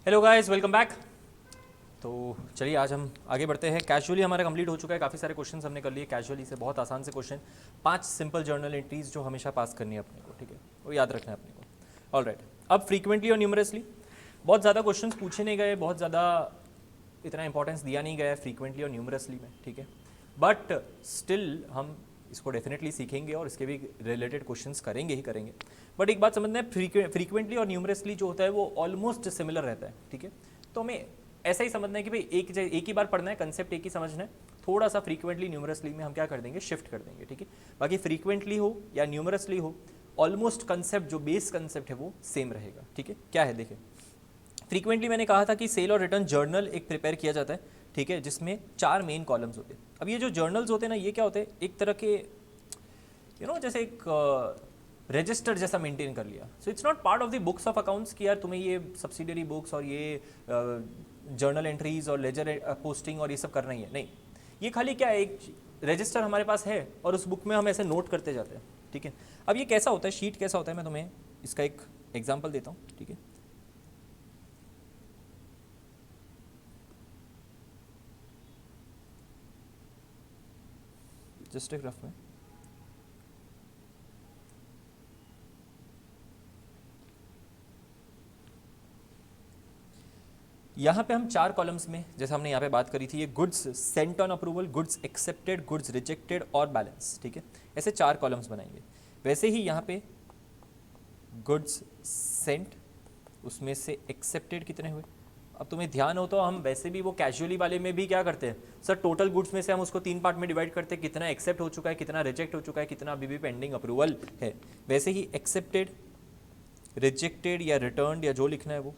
Hello guys, welcome back. तो चलिए आज हम आगे बढ़ते हैं। कैजुअली हमारा कंप्लीट हो चुका है, काफ़ी सारे क्वेश्चंस हमने कर लिए कैजुअली से, बहुत आसान से क्वेश्चन। 5 सिंपल जर्नल एंट्रीज जो हमेशा पास करनी है अपने को, ठीक है, वो याद रखना है अपने को। ऑलराइट, अब फ्रीक्वेंटली और न्यूमरसली बहुत ज़्यादा क्वेश्चंस पूछे नहीं गए, बहुत ज़्यादा इतना इंपॉर्टेंस दिया नहीं गया है फ्रीक्वेंटली और न्यूमरसली में, ठीक है, बट स्टिल हम इसको डेफिनेटली सीखेंगे और इसके भी रिलेटेड क्वेश्चंस करेंगे ही करेंगे। बट एक बात समझना है, फ्रीक्वेंटली और न्यूमरसली जो होता है वो ऑलमोस्ट सिमिलर रहता है, ठीक है। तो हमें ऐसा ही समझना है कि भाई एक ही बार पढ़ना है, कंसेप्ट एक ही समझना है। थोड़ा सा फ्रीक्वेंटली न्यूमरसली में हम क्या कर देंगे, शिफ्ट कर देंगे, ठीक है। बाकी फ्रीक्वेंटली हो या न्यूमरसली हो, ऑलमोस्ट कंसेप्ट जो बेस कंसेप्ट है वो सेम रहेगा, ठीक है। क्या है देखिए, फ्रीक्वेंटली मैंने कहा था कि सेल और रिटर्न जर्नल एक प्रिपेयर किया जाता है, ठीक है, जिसमें 4 मेन कॉलम्स होते हैं। अब ये जो जर्नल्स होते हैं ना, ये क्या होते हैं, एक तरह के जैसे एक रजिस्टर जैसा मेंटेन कर लिया। So it's not part of the books of accounts कि यार तुम्हें ये सब्सिडरी बुक्स और ये जर्नल एंट्रीज और लेजर पोस्टिंग और ये सब करना ही है, नहीं। ये खाली क्या है, एक रजिस्टर हमारे पास है और उस बुक में हम ऐसे नोट करते जाते हैं, ठीक है। अब ये कैसा होता है, शीट कैसा होता है, मैं तुम्हें इसका एक एग्जाम्पल देता हूँ, ठीक है। जस्ट एक रफ में यहाँ पे हम 4 कॉलम्स में, जैसे हमने यहाँ पे बात करी थी, ये goods Saint on approval, goods accepted, goods rejected और बैलेंस, ठीक है, ऐसे 4 कॉलम्स बनाएंगे। वैसे ही यहाँ पे गुड्स सेंट, उसमें से एक्सेप्टेड कितने हुए। अब तुम्हें ध्यान हो तो हम वैसे भी वो कैजुअली वाले में भी क्या करते हैं सर, टोटल गुड्स में से हम उसको 3 पार्ट में डिवाइड करते हैं, कितना एक्सेप्ट हो चुका है, कितना रिजेक्ट हो चुका है, कितना अभी भी पेंडिंग अप्रूवल है। वैसे ही एक्सेप्टेड, रिजेक्टेड या रिटर्न या जो लिखना है वो,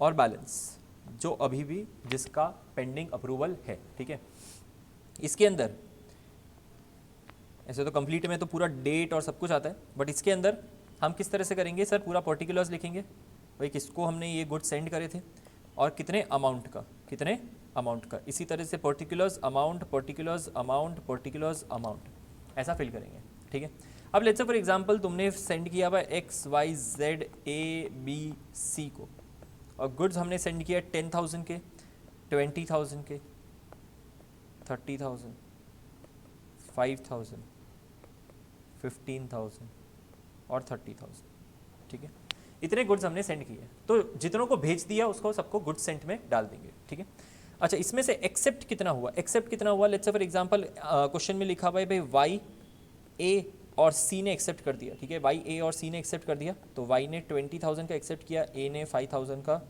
और बैलेंस जो अभी भी जिसका पेंडिंग अप्रूवल है, ठीक है। इसके अंदर ऐसे तो कंप्लीट में तो पूरा डेट और सब कुछ आता है, बट इसके अंदर हम किस तरह से करेंगे सर, पूरा पर्टिकुलर्स लिखेंगे, भाई किसको हमने ये गुड सेंड करे थे और कितने अमाउंट का, कितने अमाउंट का। इसी तरह से particulars amount, particulars amount, particulars amount, ऐसा फिल करेंगे, ठीक है। अब लेट्स से फॉर एग्जांपल तुमने सेंड किया हुआ XYZ ABC को, और गुड्स हमने सेंड किया 10,000 के, 20,000 के, 30,000, 5,000, 15,000 और 30,000, ठीक है। इतने गुड्स हमने सेंड किए, तो जितनों को भेज दिया उसको सबको गुड्स सेंट में डाल देंगे, ठीक है। अच्छा, इसमें से एक्सेप्ट कितना हुआ, एक्सेप्ट कितना हुआ, let's say for example question में लिखा हुआ है भाई वाई ए और सी ने एक्सेप्ट कर दिया, ठीक है, वाई ए और सी ने एक्सेप्ट कर दिया, तो वाई ने 20,000 का एक्सेप्ट किया, ए ने 5,000 का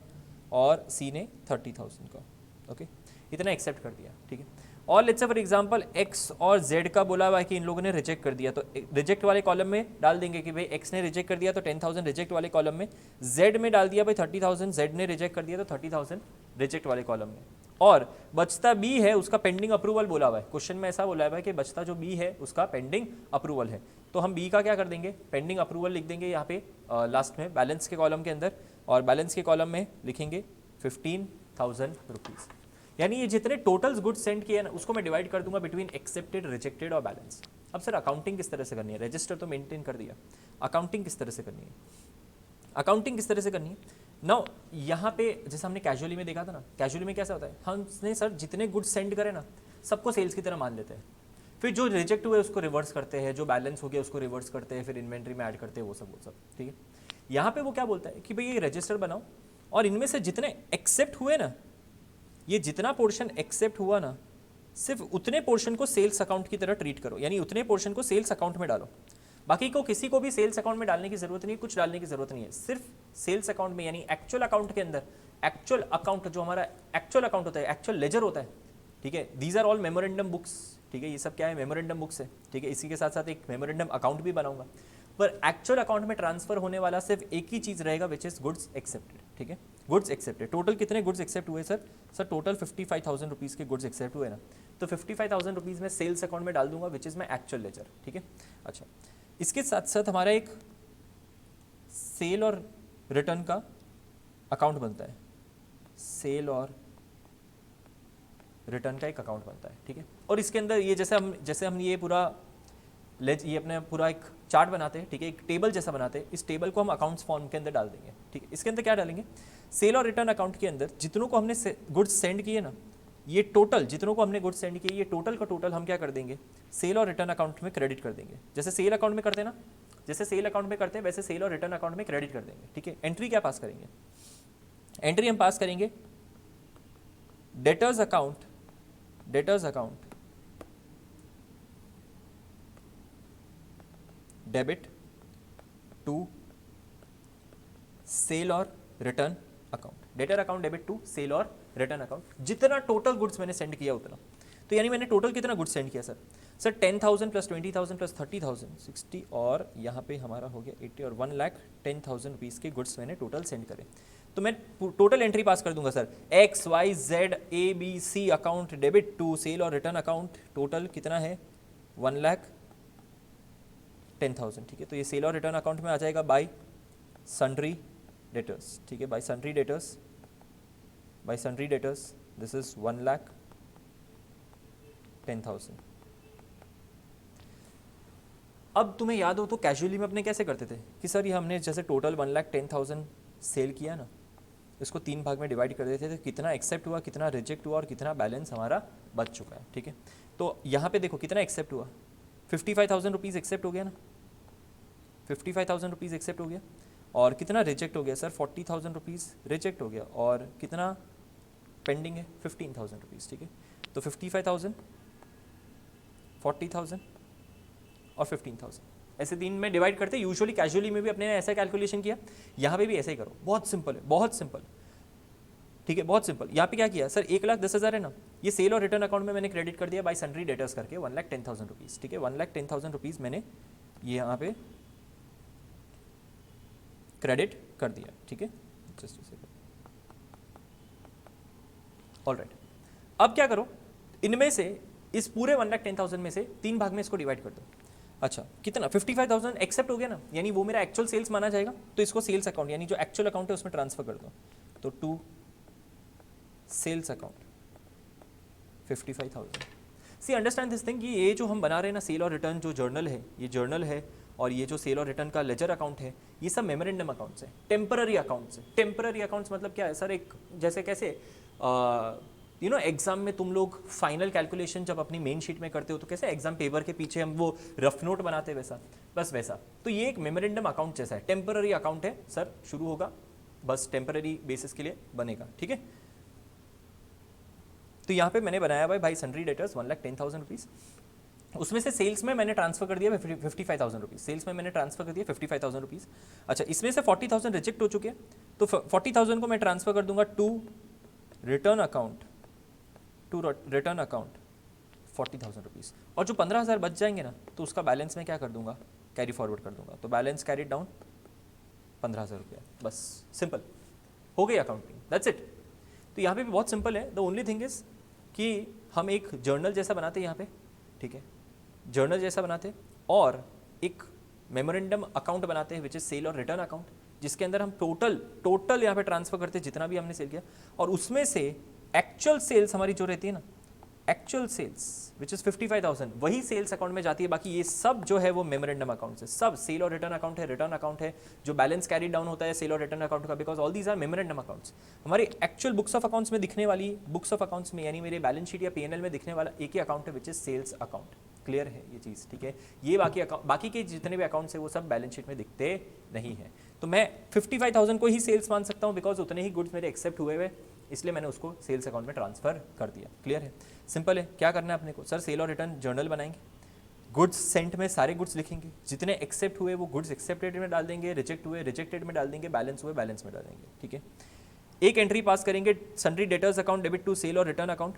और सी ने 30,000 का, ओके, इतना एक्सेप्ट कर दिया, ठीक है। और let's say for example x और जेड का बोला हुआ है कि इन लोगों ने रिजेक्ट कर दिया, तो रिजेक्ट वाले कॉलम में डाल देंगे कि भाई एक्स ने रिजेक्ट कर दिया तो 10,000 रिजेक्ट वाले कॉलम में, जेड में डाल दिया भाई 30,000, जेड ने रिजेक्ट कर दिया तो 30,000 रिजेक्ट वाले कॉलम में। और बचता बी है, उसका पेंडिंग अप्रूवल बोला हुआ है, क्वेश्चन में ऐसा बोला हुआ है कि बचता जो बी है उसका पेंडिंग अप्रूवल है, तो हम बी का क्या कर देंगे, पेंडिंग अप्रूवल लिख देंगे यहाँ पे लास्ट में बैलेंस के कॉलम के अंदर, और बैलेंस के कॉलम में लिखेंगे 15,000 रुपीज़। यानी ये जितने टोटल्स गुड्स सेंड किए ना उसको मैं डिवाइड कर दूंगा बिटवीन एक्सेप्टेड, रिजेक्टेड और बैलेंस। अब सर अकाउंटिंग किस तरह से करनी है, रजिस्टर तो मेंटेन कर दिया, अकाउंटिंग किस तरह से करनी है, अकाउंटिंग किस तरह से करनी है ना। यहाँ पे जैसे हमने कैजुअली में देखा था ना, कैजुअली में कैसा होता है, हमने सर जितने गुड्स सेंड करें ना सबको सेल्स की तरह मान लेते हैं, फिर जो रिजेक्ट हुए उसको रिवर्स करते हैं, जो बैलेंस हो गया उसको रिवर्स करते हैं, फिर इन्वेंट्री में ऐड करते हैं, वो सब, ठीक है। यहाँ पे वो क्या बोलता है कि भाई ये रजिस्टर बनाओ और इनमें से जितने एक्सेप्ट हुए ना, ये जितना पोर्शन एक्सेप्ट हुआ ना, सिर्फ उतने पोर्शन को सेल्स अकाउंट की तरह ट्रीट करो, यानी उतने पोर्शन को सेल्स अकाउंट में डालो, बाकी को किसी को भी सेल्स अकाउंट में डालने की जरूरत नहीं है, कुछ डालने की जरूरत नहीं है, सिर्फ सेल्स अकाउंट में, यानी एक्चुअल अकाउंट के अंदर, एक्चुअल अकाउंट जो हमारा एक्चुअल अकाउंट होता है, एक्चुअल लेजर होता है, ठीक है। These are all memorandum books, ठीक है, ये सब क्या है, मेमोरेंडम बुक्स है, ठीक है। इसी के साथ साथ एक मेमोरेंडम अकाउंट भी बनाऊंगा, पर एक्चुअल अकाउंट में ट्रांसफर होने वाला सिर्फ एक ही चीज रहेगा, विच इज गुड्स एक्सेप्टेड, ठीक है, गुड्स एक्सेप्टेड। टोटल कितने गुड्स एक्सेप्ट हुए सर टोटल 55,000 रुपीज़ के गुड्स एक्सेप्ट हुए ना, तो 55,000 रुपीज़ में सेल्स अकाउंट में डाल दूंगा, which is my actual ledger, ठीक है। अच्छा, इसके साथ साथ हमारा एक सेल और रिटर्न का अकाउंट बनता है, सेल और रिटर्न का एक अकाउंट बनता है, ठीक है। और इसके अंदर ये जैसे हम ये पूरा ये अपने पूरा एक चार्ट बनाते हैं, ठीक है, एक टेबल जैसा बनाते हैं, इस टेबल को हम अकाउंट्स फॉर्म के अंदर डाल देंगे, ठीक है। इसके अंदर क्या डालेंगे सेल और रिटर्न अकाउंट के अंदर जितनों को हमने गुड्स सेंड किए ना, ये टोटल जितनों को हमने गुड्स सेंड किए, ये टोटल का टोटल हम क्या कर देंगे, सेल और रिटर्न अकाउंट में क्रेडिट कर देंगे। जैसे सेल अकाउंट में करते हैं ना, जैसे सेल अकाउंट में करते हैं वैसे सेल और रिटर्न अकाउंट में क्रेडिट कर देंगे। ठीक है, एंट्री क्या पास करेंगे, एंट्री हम पास करेंगे debtors account, debtors account debit to sale और return account, debtor account debit to sale और रिटर्न अकाउंट, जितना टोटल गुड्स मैंने सेंड किया उतना। तो यानी मैंने टोटल कितना गुड्स सेंड किया सर 10,000 प्लस 20,000 प्लस 30,000 60 और यहाँ पे हमारा हो गया 80 और 1,10,000 रुपीज़ के गुड्स मैंने टोटल सेंड करे। तो मैं टोटल एंट्री पास कर दूंगा sir, XYZ ABC account debit to sale और रिटर्न अकाउंट, टोटल कितना है 1,10,000। ठीक है, तो ये सेल और रिटर्न अकाउंट में आ जाएगा बाय सन्ड्री डेटर्स। ठीक है, bye sundry debtors, bye sundry debtors this is 1,10,000। अब तुम्हें याद हो तो कैजुअली में अपने कैसे करते थे कि सर ये हमने जैसे टोटल 1,10,000 सेल किया ना, इसको 3 भाग में डिवाइड कर देते थे, कितना एक्सेप्ट हुआ, कितना रिजेक्ट हुआ और कितना बैलेंस हमारा बच चुका है। ठीक है, तो यहाँ पे देखो कितना एक्सेप्ट हुआ, 55,000 रुपीज़ एक्सेप्ट हो गया ना, 55,000 रुपीज़ एक्सेप्ट हो गया, और कितना रिजेक्ट हो गया सर 40,000 रुपीज़ रिजेक्ट हो गया, और कितना पेंडिंग है 15,000 रुपीज़। ठीक है, तो 55,000, 40,000 और 15,000 ऐसे 3 में डिवाइड करते। यूजुअली कैजुअली में भी अपने ऐसा कैलकुलेशन किया, यहाँ पे भी ऐसे ही करो, बहुत सिंपल है, बहुत सिंपल। ठीक है, बहुत सिंपल। यहाँ पे क्या किया सर 1,10,000 है ना, ये सेल और रिटर्न अकाउंट में मैंने क्रेडिट कर दिया बाय सन्ड्री डेटर्स करके 1,10,000 रुपीज़। ठीक है, 1,10,000 रुपीज़ मैंने ये यहाँ पे क्रेडिट कर दिया। ठीक है, जस्ट ऑलराइट। अब क्या करो, इनमें से इस पूरे 1,10,000 में से 3 भाग में इसको डिवाइड कर दो। अच्छा, कितना 55,000 एक्सेप्ट हो गया ना, यानी वो मेरा एक्चुअल सेल्स माना जाएगा, तो इसको सेल्स अकाउंट यानी जो एक्चुअल अकाउंट है उसमें ट्रांसफर कर दो। तो to sales account 55,000। See understand this thing कि ये जो हम बना रहे हैं ना सेल और रिटर्न जो जर्नल है, ये जर्नल है, और ये जो सेल और रिटर्न का लेजर अकाउंट है, ये सब मेमोरेंडम अकाउंट्स है, टेम्पररी अकाउंट्स है। टेम्पररी अकाउंट्स मतलब क्या है सर, एक जैसे कैसे यू नो एग्जाम में तुम लोग फाइनल कैलकुलेशन जब अपनी मेन शीट में करते हो तो कैसे एग्जाम पेपर के पीछे हम वो रफ नोट बनाते हैं, वैसा बस वैसा। तो ये एक मेमोरेंडम अकाउंट जैसा है, टेम्पररी अकाउंट है सर, शुरू होगा बस टेम्पररी बेसिस के लिए बनेगा। ठीक है, तो यहाँ पे मैंने बनाया भाई सन्ड्री डेटर्स 1,10,000 रुपीज़, उसमें से सेल्स में मैंने ट्रांसफर कर दिया 55,000 रुपीज़, सेल्स में मैंने ट्रांसफर कर दिया 55,000 रुपीज़। अच्छा, इसमें से 40,000 रिजेक्ट हो चुके हैं, तो 40,000 को मैं ट्रांसफर कर दूंगा to return account, to return account 40,000 rupees, और जो 15,000 बच जाएंगे ना, तो उसका बैलेंस में क्या कर दूंगा, कैरी फॉरवर्ड कर दूंगा। तो बैलेंस कैरी डाउन 15,000 रुपया, बस सिंपल हो गई अकाउंटिंग, दैट्स इट। तो यहाँ पे भी बहुत सिंपल है। द ओनली थिंग इज कि हम एक जर्नल जैसा बनाते हैं यहाँ पे, ठीक है, जर्नल जैसा बनाते हैं, और एक मेमोरेंडम अकाउंट बनाते हैं विच इज सेल और रिटर्न अकाउंट, जिसके अंदर हम टोटल यहाँ पे ट्रांसफर करते हैं जितना भी हमने सेल किया, और उसमें से एक्चुअल सेल्स हमारी जो रहती है ना, एक्चुअल सेल्स विच इज 55,000 वही सेल्स अकाउंट में जाती है। बाकी ये सब जो है वो मेमोरेंडम अकाउंट है, सब सेल और रिटर्न अकाउंट है, रिटर्न अकाउंट है, जो बैलेंस कैरी डाउन होता है सेल और रिटर्न अकाउंट का, because all these are memorandum accounts. हमारे एक्चुअल बुक्स ऑफ अकाउंट्स में दिखने वाली, बुक्स ऑफ अकाउंट्स में यानी मेरे बैलेंस शीट या P&L में दिखने वाला एक ही अकाउंट है which is sales account. Clear है ये चीज़, ठीक है। ये बाकी के जितने भी अकाउंट्स है वो सब बैलेंस शीट में दिखते नहीं है। तो मैं 55,000 को ही सेल्स मान सकता हूँ बिकॉज उतने ही गुड्स मेरे एक्सेप्ट हुए हुए, इसलिए मैंने उसको सेल्स अकाउंट में ट्रांसफर कर दिया। क्लियर है, सिंपल है। क्या करना है अपने को, सर सेल और रिटर्न जर्नल बनाएंगे, गुड्स सेंट में सारे गुड्स लिखेंगे, जितने एक्सेप्ट हुए वो गुड्स एक्सेप्टेड में डाल देंगे, रिजेक्ट हुए रिजेक्टेड में डाल देंगे, बैलेंस हुए बैलेंस में डाल देंगे। ठीक है, एक एंट्री पास करेंगे sundry debtors account debit to sale और रिटर्न अकाउंट।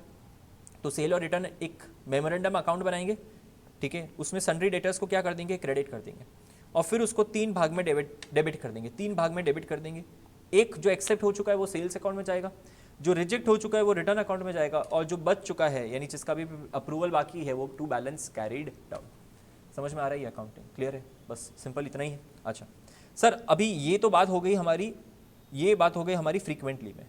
तो सेल और रिटर्न एक मेमोरेंडम अकाउंट बनाएंगे, ठीक है, उसमें सन्ड्री डेटर्स को क्या कर देंगे, क्रेडिट कर देंगे, और फिर उसको 3 भाग में डेबिट कर देंगे, 3 भाग में डेबिट कर देंगे। एक जो एक्सेप्ट हो चुका है वो सेल्स अकाउंट में जाएगा, जो रिजेक्ट हो चुका है वो रिटर्न अकाउंट में जाएगा, और जो बच चुका है यानी जिसका भी अप्रूवल बाकी है वो टू बैलेंस कैरीड डाउन। समझ में आ रही है अकाउंटिंग? क्लियर है, बस सिंपल इतना ही है। अच्छा सर, अभी ये तो बात हो गई हमारी, ये बात हो गई हमारी फ्रीक्वेंटली में,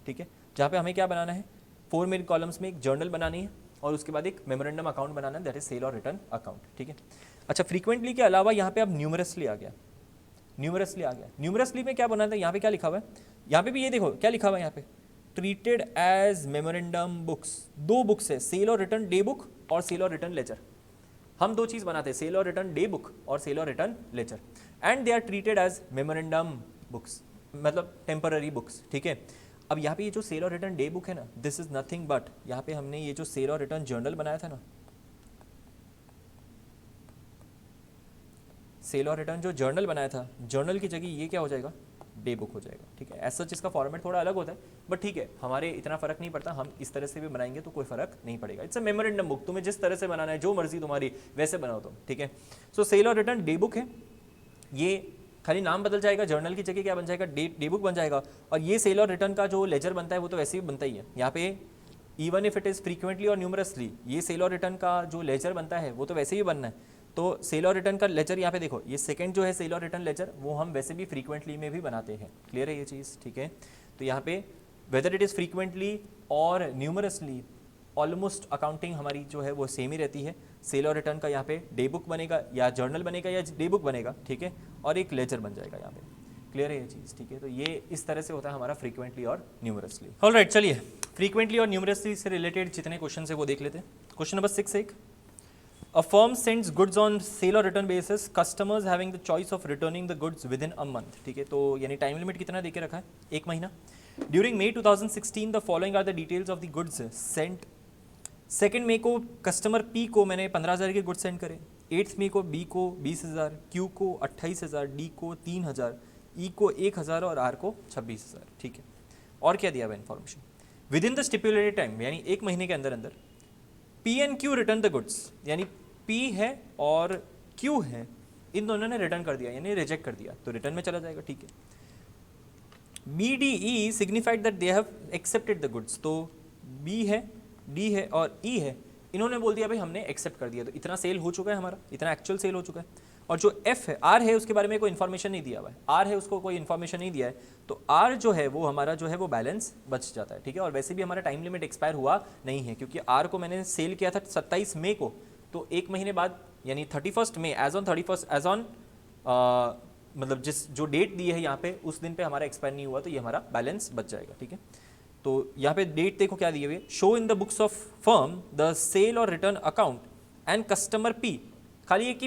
ठीक है, जहाँ पे हमें क्या बनाना है, 4 मेन कॉलम्स में एक जर्नल बनानी है और उसके बाद एक मेमोरेंडम अकाउंट बनाना है, दैट इज सेल और रिटर्न अकाउंट। ठीक है, अच्छा फ्रीक्वेंटली के अलावा यहाँ पे अब न्यूमरसली आ गया। न्यूमरसली में क्या बनाना है, यहाँ पे क्या लिखा हुआ है, यहाँ पे भी ये देखो क्या लिखा हुआ है यहाँ पे, ट्रीटेड एज मेमोरेंडम बुक्स। दो बुक्स है, सेल और रिटर्न डे बुक और सेल और रिटर्न लेजर। हम दो चीज़ बनाते हैं, सेल और रिटर्न डे बुक और सेल और return ledger, and they are treated as memorandum books, मतलब टेम्पररी बुक्स, ठीक है। अब यहाँ पे ये जो सेल और रिटर्न डे बुक है ना, दिस इज नथिंग बट, यहाँ पे हमने ये जो सेल और रिटर्न जर्नल बनाया था ना, सेल और रिटर्न जो जर्नल बनाया था, जर्नल की जगह ये क्या हो जाएगा, डे बुक हो जाएगा, ठीक है। ऐसा जिसका फॉर्मेट थोड़ा अलग होता है, बट ठीक है, हमारे इतना फर्क नहीं पड़ता, हम इस तरह से भी बनाएंगे तो कोई फर्क नहीं पड़ेगा। इट्स अ मेमोरेंडम बुक, तुम्हें जिस तरह से बनाना है, जो मर्जी तुम्हारी, वैसे बनाओ तुम, ठीक है। सो सेल और रिटर्न डे बुक है, ये खाली नाम बदल जाएगा, जर्नल की जगह क्या बन जाएगा, डे बुक बन जाएगा। और ये सेल और रिटर्न का जो लेजर बनता है वो तो वैसे ही बनता ही है। यहाँ पे even if it is frequently और न्यूमरसली, ये सेल और रिटर्न का जो लेजर बनता है वो तो वैसे ही बनना है। तो सेल और रिटर्न का लेजर यहाँ पे देखो, ये सेकंड जो है सेल और रिटर्न लेजर, वो हम वैसे भी फ्रीक्वेंटली में भी बनाते हैं। क्लियर है ये चीज़, ठीक है। तो यहाँ पे वेदर इट इज़ फ्रीक्वेंटली और न्यूमरसली, ऑलमोस्ट अकाउंटिंग हमारी जो है वो सेम ही रहती है। सेल और रिटर्न का यहाँ पे डे बुक बनेगा या जर्नल बनेगा या डे बुक बनेगा, ठीक है, और एक लेजर बन जाएगा यहाँ पे। क्लियर है ये चीज़, ठीक है। तो ये इस तरह से होता है हमारा फ्रीक्वेंटली और न्यूमरसली। ऑलराइट, चलिए फ्रीक्वेंटली और न्यूमरसली से रिलेटेड जितने क्वेश्चन है वो देख लेते हैं। क्वेश्चन नंबर 6 एक, A firm sends goods on sale or return basis, customers having the choice of returning the goods within a month, ठीक है। तो यानी टाइम लिमिट कितना देके रखा है, 1 महीना। During May 2016 the following are the details of the goods sent। 2 मई को कस्टमर P को मैंने 15,000 के गुड्स सेंड करे, 8 मई को B को 20,000, Q को 28,000, D को 3,000, E को 1,000 और R को 26,000, ठीक है। और क्या दिया हुआ information, with in the stipulated time, यानी 1 महीने के अंदर अंदर P and Q return the goods, यानी P है और Q है, इन दोनों ने रिटर्न कर दिया यानी रिजेक्ट कर दिया, तो रिटर्न में चला जाएगा, ठीक है। B D E signified that they have accepted the goods, तो B है, D है और E है, इन्होंने बोल दिया भाई हमने एक्सेप्ट कर दिया, तो इतना सेल हो चुका है हमारा, इतना एक्चुअल सेल हो चुका है। और जो F है, R है, उसके बारे में कोई इन्फॉर्मेशन नहीं दिया हुआ है, R है उसको कोई इन्फॉर्मेशन नहीं दिया है, तो R जो है वो हमारा जो है वो बैलेंस बच जाता है, ठीक है। और वैसे भी हमारा टाइम लिमिट एक्सपायर हुआ नहीं है, क्योंकि R को मैंने सेल किया था 27 मई को, तो 1 महीने बाद यानी 31 मई, एज ऑन मतलब जिस जो डेट दी है यहाँ पे उस दिन पे हमारा एक्सपायर नहीं हुआ, तो ये हमारा बैलेंस बच जाएगा, ठीक है। तो यहाँ पे डेट देखो क्या दिए हुए, show in the books of firm the sale और return account and customer P, खाली एक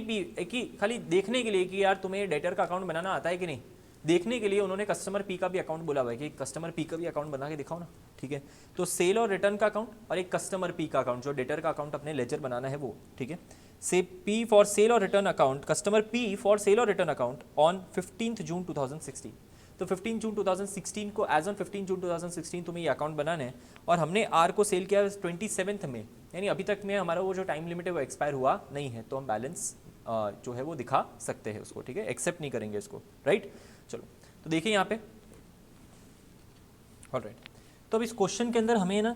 ही खाली देखने के लिए कि यार तुम्हें डेटर का अकाउंट बनाना आता है कि नहीं, देखने के लिए उन्होंने कस्टमर P का भी अकाउंट बोला हुआ है कि कस्टमर P का भी अकाउंट बना के दिखाओ ना, ठीक है। तो सेल और रिटर्न का अकाउंट और एक कस्टमर P का अकाउंट, जो डेटर का अकाउंट अपने लेजर बनाना है वो, ठीक है। से P फॉर सेल और return account, customer P for sale और रिटर्न अकाउंट ऑन 15 जून 2016, तो 15 जून 2016 को, एज ऑन 15 जून 2016 तुम्हें ये अकाउंट बनाना है, और हमने R को सेल किया 27 में, यानी अभी तक में हमारा वो जो टाइम लिमिट है वो एक्सपायर हुआ नहीं है, तो हम बैलेंस जो है वो दिखा सकते हैं उसको, ठीक है, एक्सेप्ट नहीं करेंगे इसको, राइट। चलो तो देखिए यहाँ पे, ऑलराइट। तो अब इस क्वेश्चन के अंदर हमें ना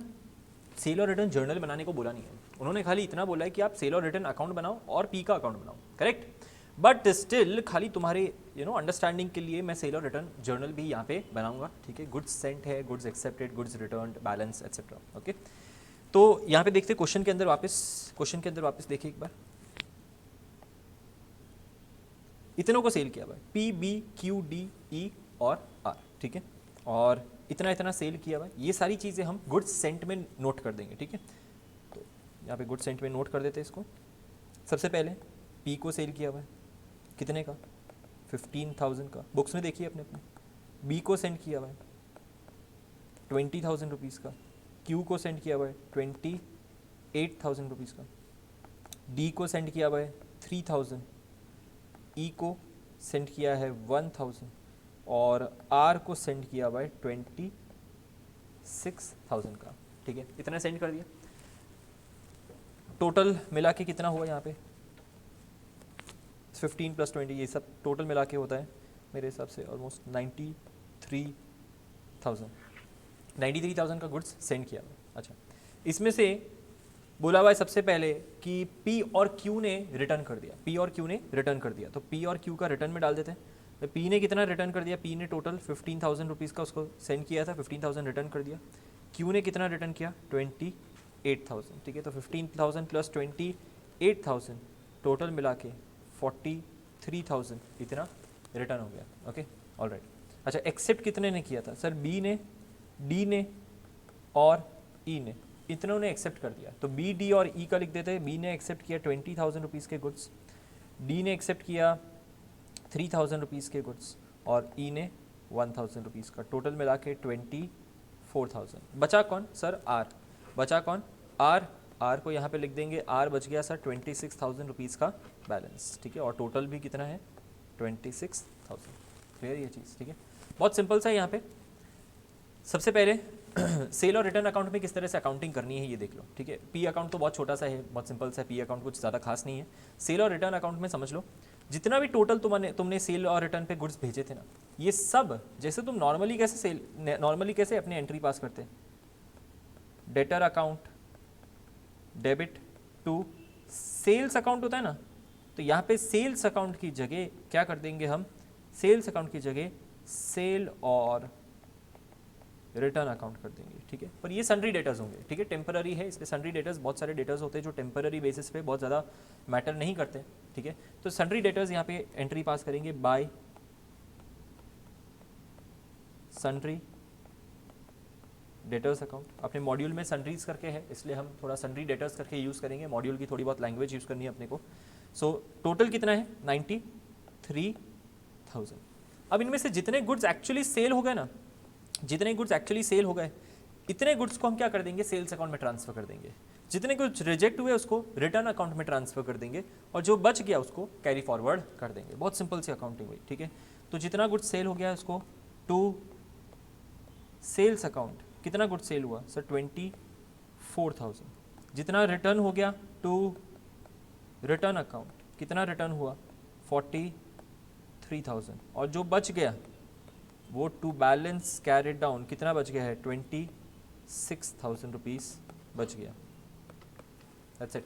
सेल और रिटर्न जर्नल बनाने को बोला नहीं है, उन्होंने खाली इतना बोला है कि आप सेल और रिटर्न अकाउंट बनाओ और P का अकाउंट बनाओ, करेक्ट। बट स्टिल खाली तुम्हारे अंडरस्टैंडिंग के लिए मैं सेल और रिटर्न जर्नल भी यहाँ पे बनाऊंगा, ठीक है। गुड्स सेंट है, goods accepted, goods return, balance etcetera, okay. तो यहाँ पे देखते क्वेश्चन के अंदर वापस देखिए एक बार, इतनों को सेल किया हुआ है P B Q D E और R, ठीक है, और इतना सेल किया हुआ है, ये सारी चीज़ें हम गुड्स सेंट में नोट कर देंगे, ठीक है। तो यहाँ पे गुड्स सेंट में नोट कर देते हैं इसको। सबसे पहले P को सेल किया हुआ है, कितने का, 15,000 का, बुक्स में देखिए अपने B को सेंड किया हुआ है 20,000 रुपीज़ का, Q को सेंड किया हुआ है 28,000 रुपीज़ का, D को सेंड किया हुआ है 3,000, E को सेंड किया है 1,000 और R को सेंड किया हुआ है 26,000 का, ठीक है। इतना सेंड कर दिया, टोटल मिला के कितना हुआ यहाँ पे 15 + 20, ये सब टोटल मिला के होता है मेरे हिसाब से ऑलमोस्ट 93,000 का गुड्स सेंड किया हुआ। अच्छा, इसमें से बोला हुआ है सबसे पहले कि P और Q ने रिटर्न कर दिया, P और Q ने रिटर्न कर दिया, तो P और Q का रिटर्न में डाल देते हैं। तो P ने कितना रिटर्न कर दिया, P ने टोटल 15,000 रुपीज़ का उसको सेंड किया था, 15,000 रिटर्न कर दिया। Q ने कितना रिटर्न किया, 28,000, ठीक है। तो 15,000 + 28,000 टोटल मिला के 43,000 इतना रिटर्न हो गया, ओके, ऑलराइट। अच्छा एक्सेप्ट कितने ने किया था सर? बी ने, डी ने और ई ने, इतनों ने एक्सेप्ट कर दिया। तो बी, डी और ई का लिख देते हैं। बी ने एक्सेप्ट किया 20,000 रुपीज़ के गुड्स, डी ने एक्सेप्ट किया 3,000 रुपीज़ के गुड्स और ई ने 1,000 रुपीज़ का। टोटल मिला के 24,000। बचा कौन सर? आर। बचा कौन? आर। आर को यहाँ पे लिख देंगे, आर बच गया सर 26,000 रुपीज़ का बैलेंस, ठीक है। और टोटल भी कितना है? 26,000। क्लियर ये चीज़, ठीक है। बहुत सिंपल सा है यहाँ पे। सबसे पहले सेल और रिटर्न अकाउंट में किस तरह से अकाउंटिंग करनी है ये देख लो, ठीक है। पी अकाउंट तो बहुत छोटा सा है, बहुत सिंपल सा है। पी अकाउंट कुछ ज़्यादा खास नहीं है। सेल और रिटर्न अकाउंट में समझ लो जितना भी टोटल तुमने सेल और रिटर्न पे गुड्स भेजे थे ना, ये सब जैसे तुम नॉर्मली कैसे अपने एंट्री पास करते हैं, debtor account debit to sales account होता है ना, तो यहाँ पे सेल्स अकाउंट की जगह क्या कर देंगे हम? सेल्स अकाउंट की जगह सेल और रिटर्न अकाउंट कर देंगे, ठीक है। पर ये सन्ड्री डेटर्स होंगे, ठीक है, टेम्पररी है, इसलिए सन्ड्री डेटर्स, बहुत सारे डेटर्स होते हैं जो टेम्पररी बेसिस पे बहुत ज़्यादा मैटर नहीं करते, ठीक है। तो सन्ड्री डेटर्स यहाँ पे एंट्री पास करेंगे बाय सन्ड्री डेटर्स अकाउंट। अपने मॉड्यूल में सन्ड्रीज करके है, इसलिए हम थोड़ा सन्ड्री डेटर्स करके यूज़ करेंगे। मॉड्यूल की थोड़ी बहुत लैंग्वेज यूज़ करनी है अपने को। सो टोटल कितना है? 93,000। अब इनमें से जितने गुड्स एक्चुअली सेल हो गए ना, जितने गुड्स एक्चुअली सेल हो गए, इतने गुड्स को हम क्या कर देंगे? सेल्स अकाउंट में ट्रांसफर कर देंगे। जितने गुड्स रिजेक्ट हुए उसको रिटर्न अकाउंट में ट्रांसफर कर देंगे और जो बच गया उसको कैरी फॉरवर्ड कर देंगे। बहुत सिंपल सी अकाउंटिंग हुई, ठीक है। तो जितना गुड्स सेल हो गया उसको टू सेल्स अकाउंट, कितना गुड्स सेल हुआ सर? 24,000। जितना रिटर्न हो गया टू रिटर्न अकाउंट, कितना रिटर्न हुआ? 43,000। और जो बच गया वो टू बैलेंस कैरिड डाउन, कितना बच गया है? 26,000 रुपीज़ बच गया। That's it.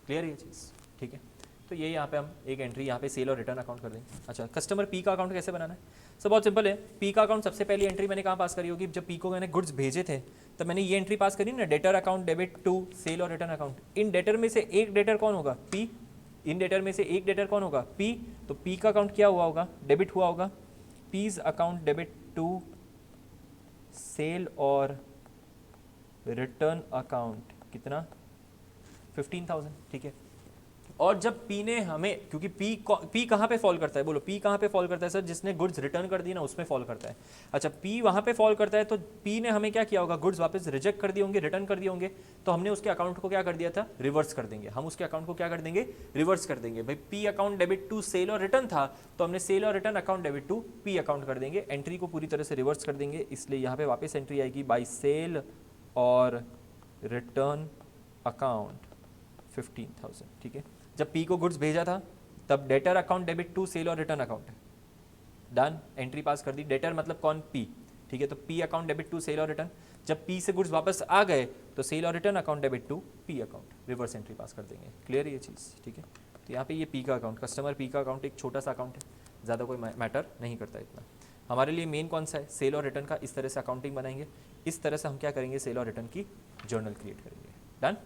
क्लियर ये चीज़, ठीक है। तो ये यहाँ पे हम एक एंट्री यहाँ पे सेल और रिटर्न अकाउंट कर देंगे। अच्छा, कस्टमर पी का अकाउंट कैसे बनाना है? सब बहुत सिंपल है। पी का अकाउंट सबसे पहली एंट्री मैंने कहाँ पास करी होगी? जब पी को मैंने गुड्स भेजे थे तब मैंने ये एंट्री पास करी ना, debtor account debit to sale और रिटर्न अकाउंट। इन डेटर में से एक डेटर कौन होगा? पी। इन डेटर में से एक डेटर कौन होगा? पी। तो पी का अकाउंट क्या हुआ होगा? डेबिट हुआ होगा। P's account debit to sale और रिटर्न अकाउंट, कितना? 15,000, ठीक है। और जब पी ने हमें, क्योंकि पी कहाँ पे फॉल करता है? बोलो पी कहाँ पे फॉल करता है सर? जिसने गुड्स रिटर्न कर दी ना उसमें फॉल करता है। अच्छा, पी वहाँ पे फॉल करता है तो पी ने हमें क्या किया होगा? गुड्स वापस रिजेक्ट कर दिए होंगे, रिटर्न कर दिए होंगे, तो हमने उसके अकाउंट को क्या कर दिया था? रिवर्स कर देंगे। हम उसके अकाउंट को क्या कर देंगे? रिवर्स कर देंगे। भाई P account debit to sale और रिटर्न था तो हमने सेल और return account debit to P account कर देंगे। एंट्री को पूरी तरह से रिवर्स कर देंगे, इसलिए यहाँ पे वापस एंट्री आएगी बाई सेल और रिटर्न अकाउंट 15,000, ठीक है। जब पी को गुड्स भेजा था तब debtor account debit to sale और return account, done, entry pass कर दी। डेटर मतलब कौन? पी, ठीक है। तो P account debit to sale और रिटर्न। जब पी से गुड्स वापस आ गए तो सेल और return account debit to P account, reverse entry pass कर देंगे। क्लियर ये चीज़, ठीक है। तो यहाँ पे ये पी का अकाउंट, कस्टमर पी का अकाउंट एक छोटा सा अकाउंट है, ज़्यादा कोई मैटर नहीं करता इतना। हमारे लिए मेन कौन सा है? सेल और रिटर्न का। इस तरह से अकाउंटिंग बनाएंगे, इस तरह से हम क्या करेंगे? सेल और रिटर्न की जर्नल क्रिएट करेंगे। डन।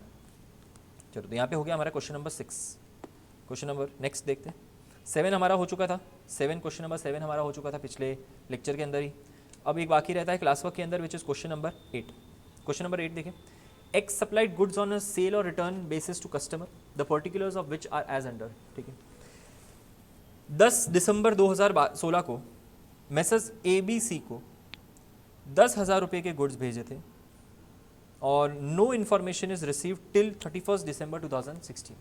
चलो, तो यहाँ पे हो गया हमारा question number 6। Question number next देखते हैं। 7 हमारा हो चुका था, 7 क्वेश्चन नंबर 7 हमारा हो चुका था पिछले लेक्चर के अंदर ही। अब एक बाकी रहता है क्लास वर्क के अंदर, which is question number 8। Question number 8 देखें। X supplied goods on a sale और return basis to customer, the particulars of which are as under, ठीक है। 10 दिसंबर 2016 को मैसेज ABC को 10,000 रुपये के गुड्स भेजे थे और no information is received till 31 December 2016।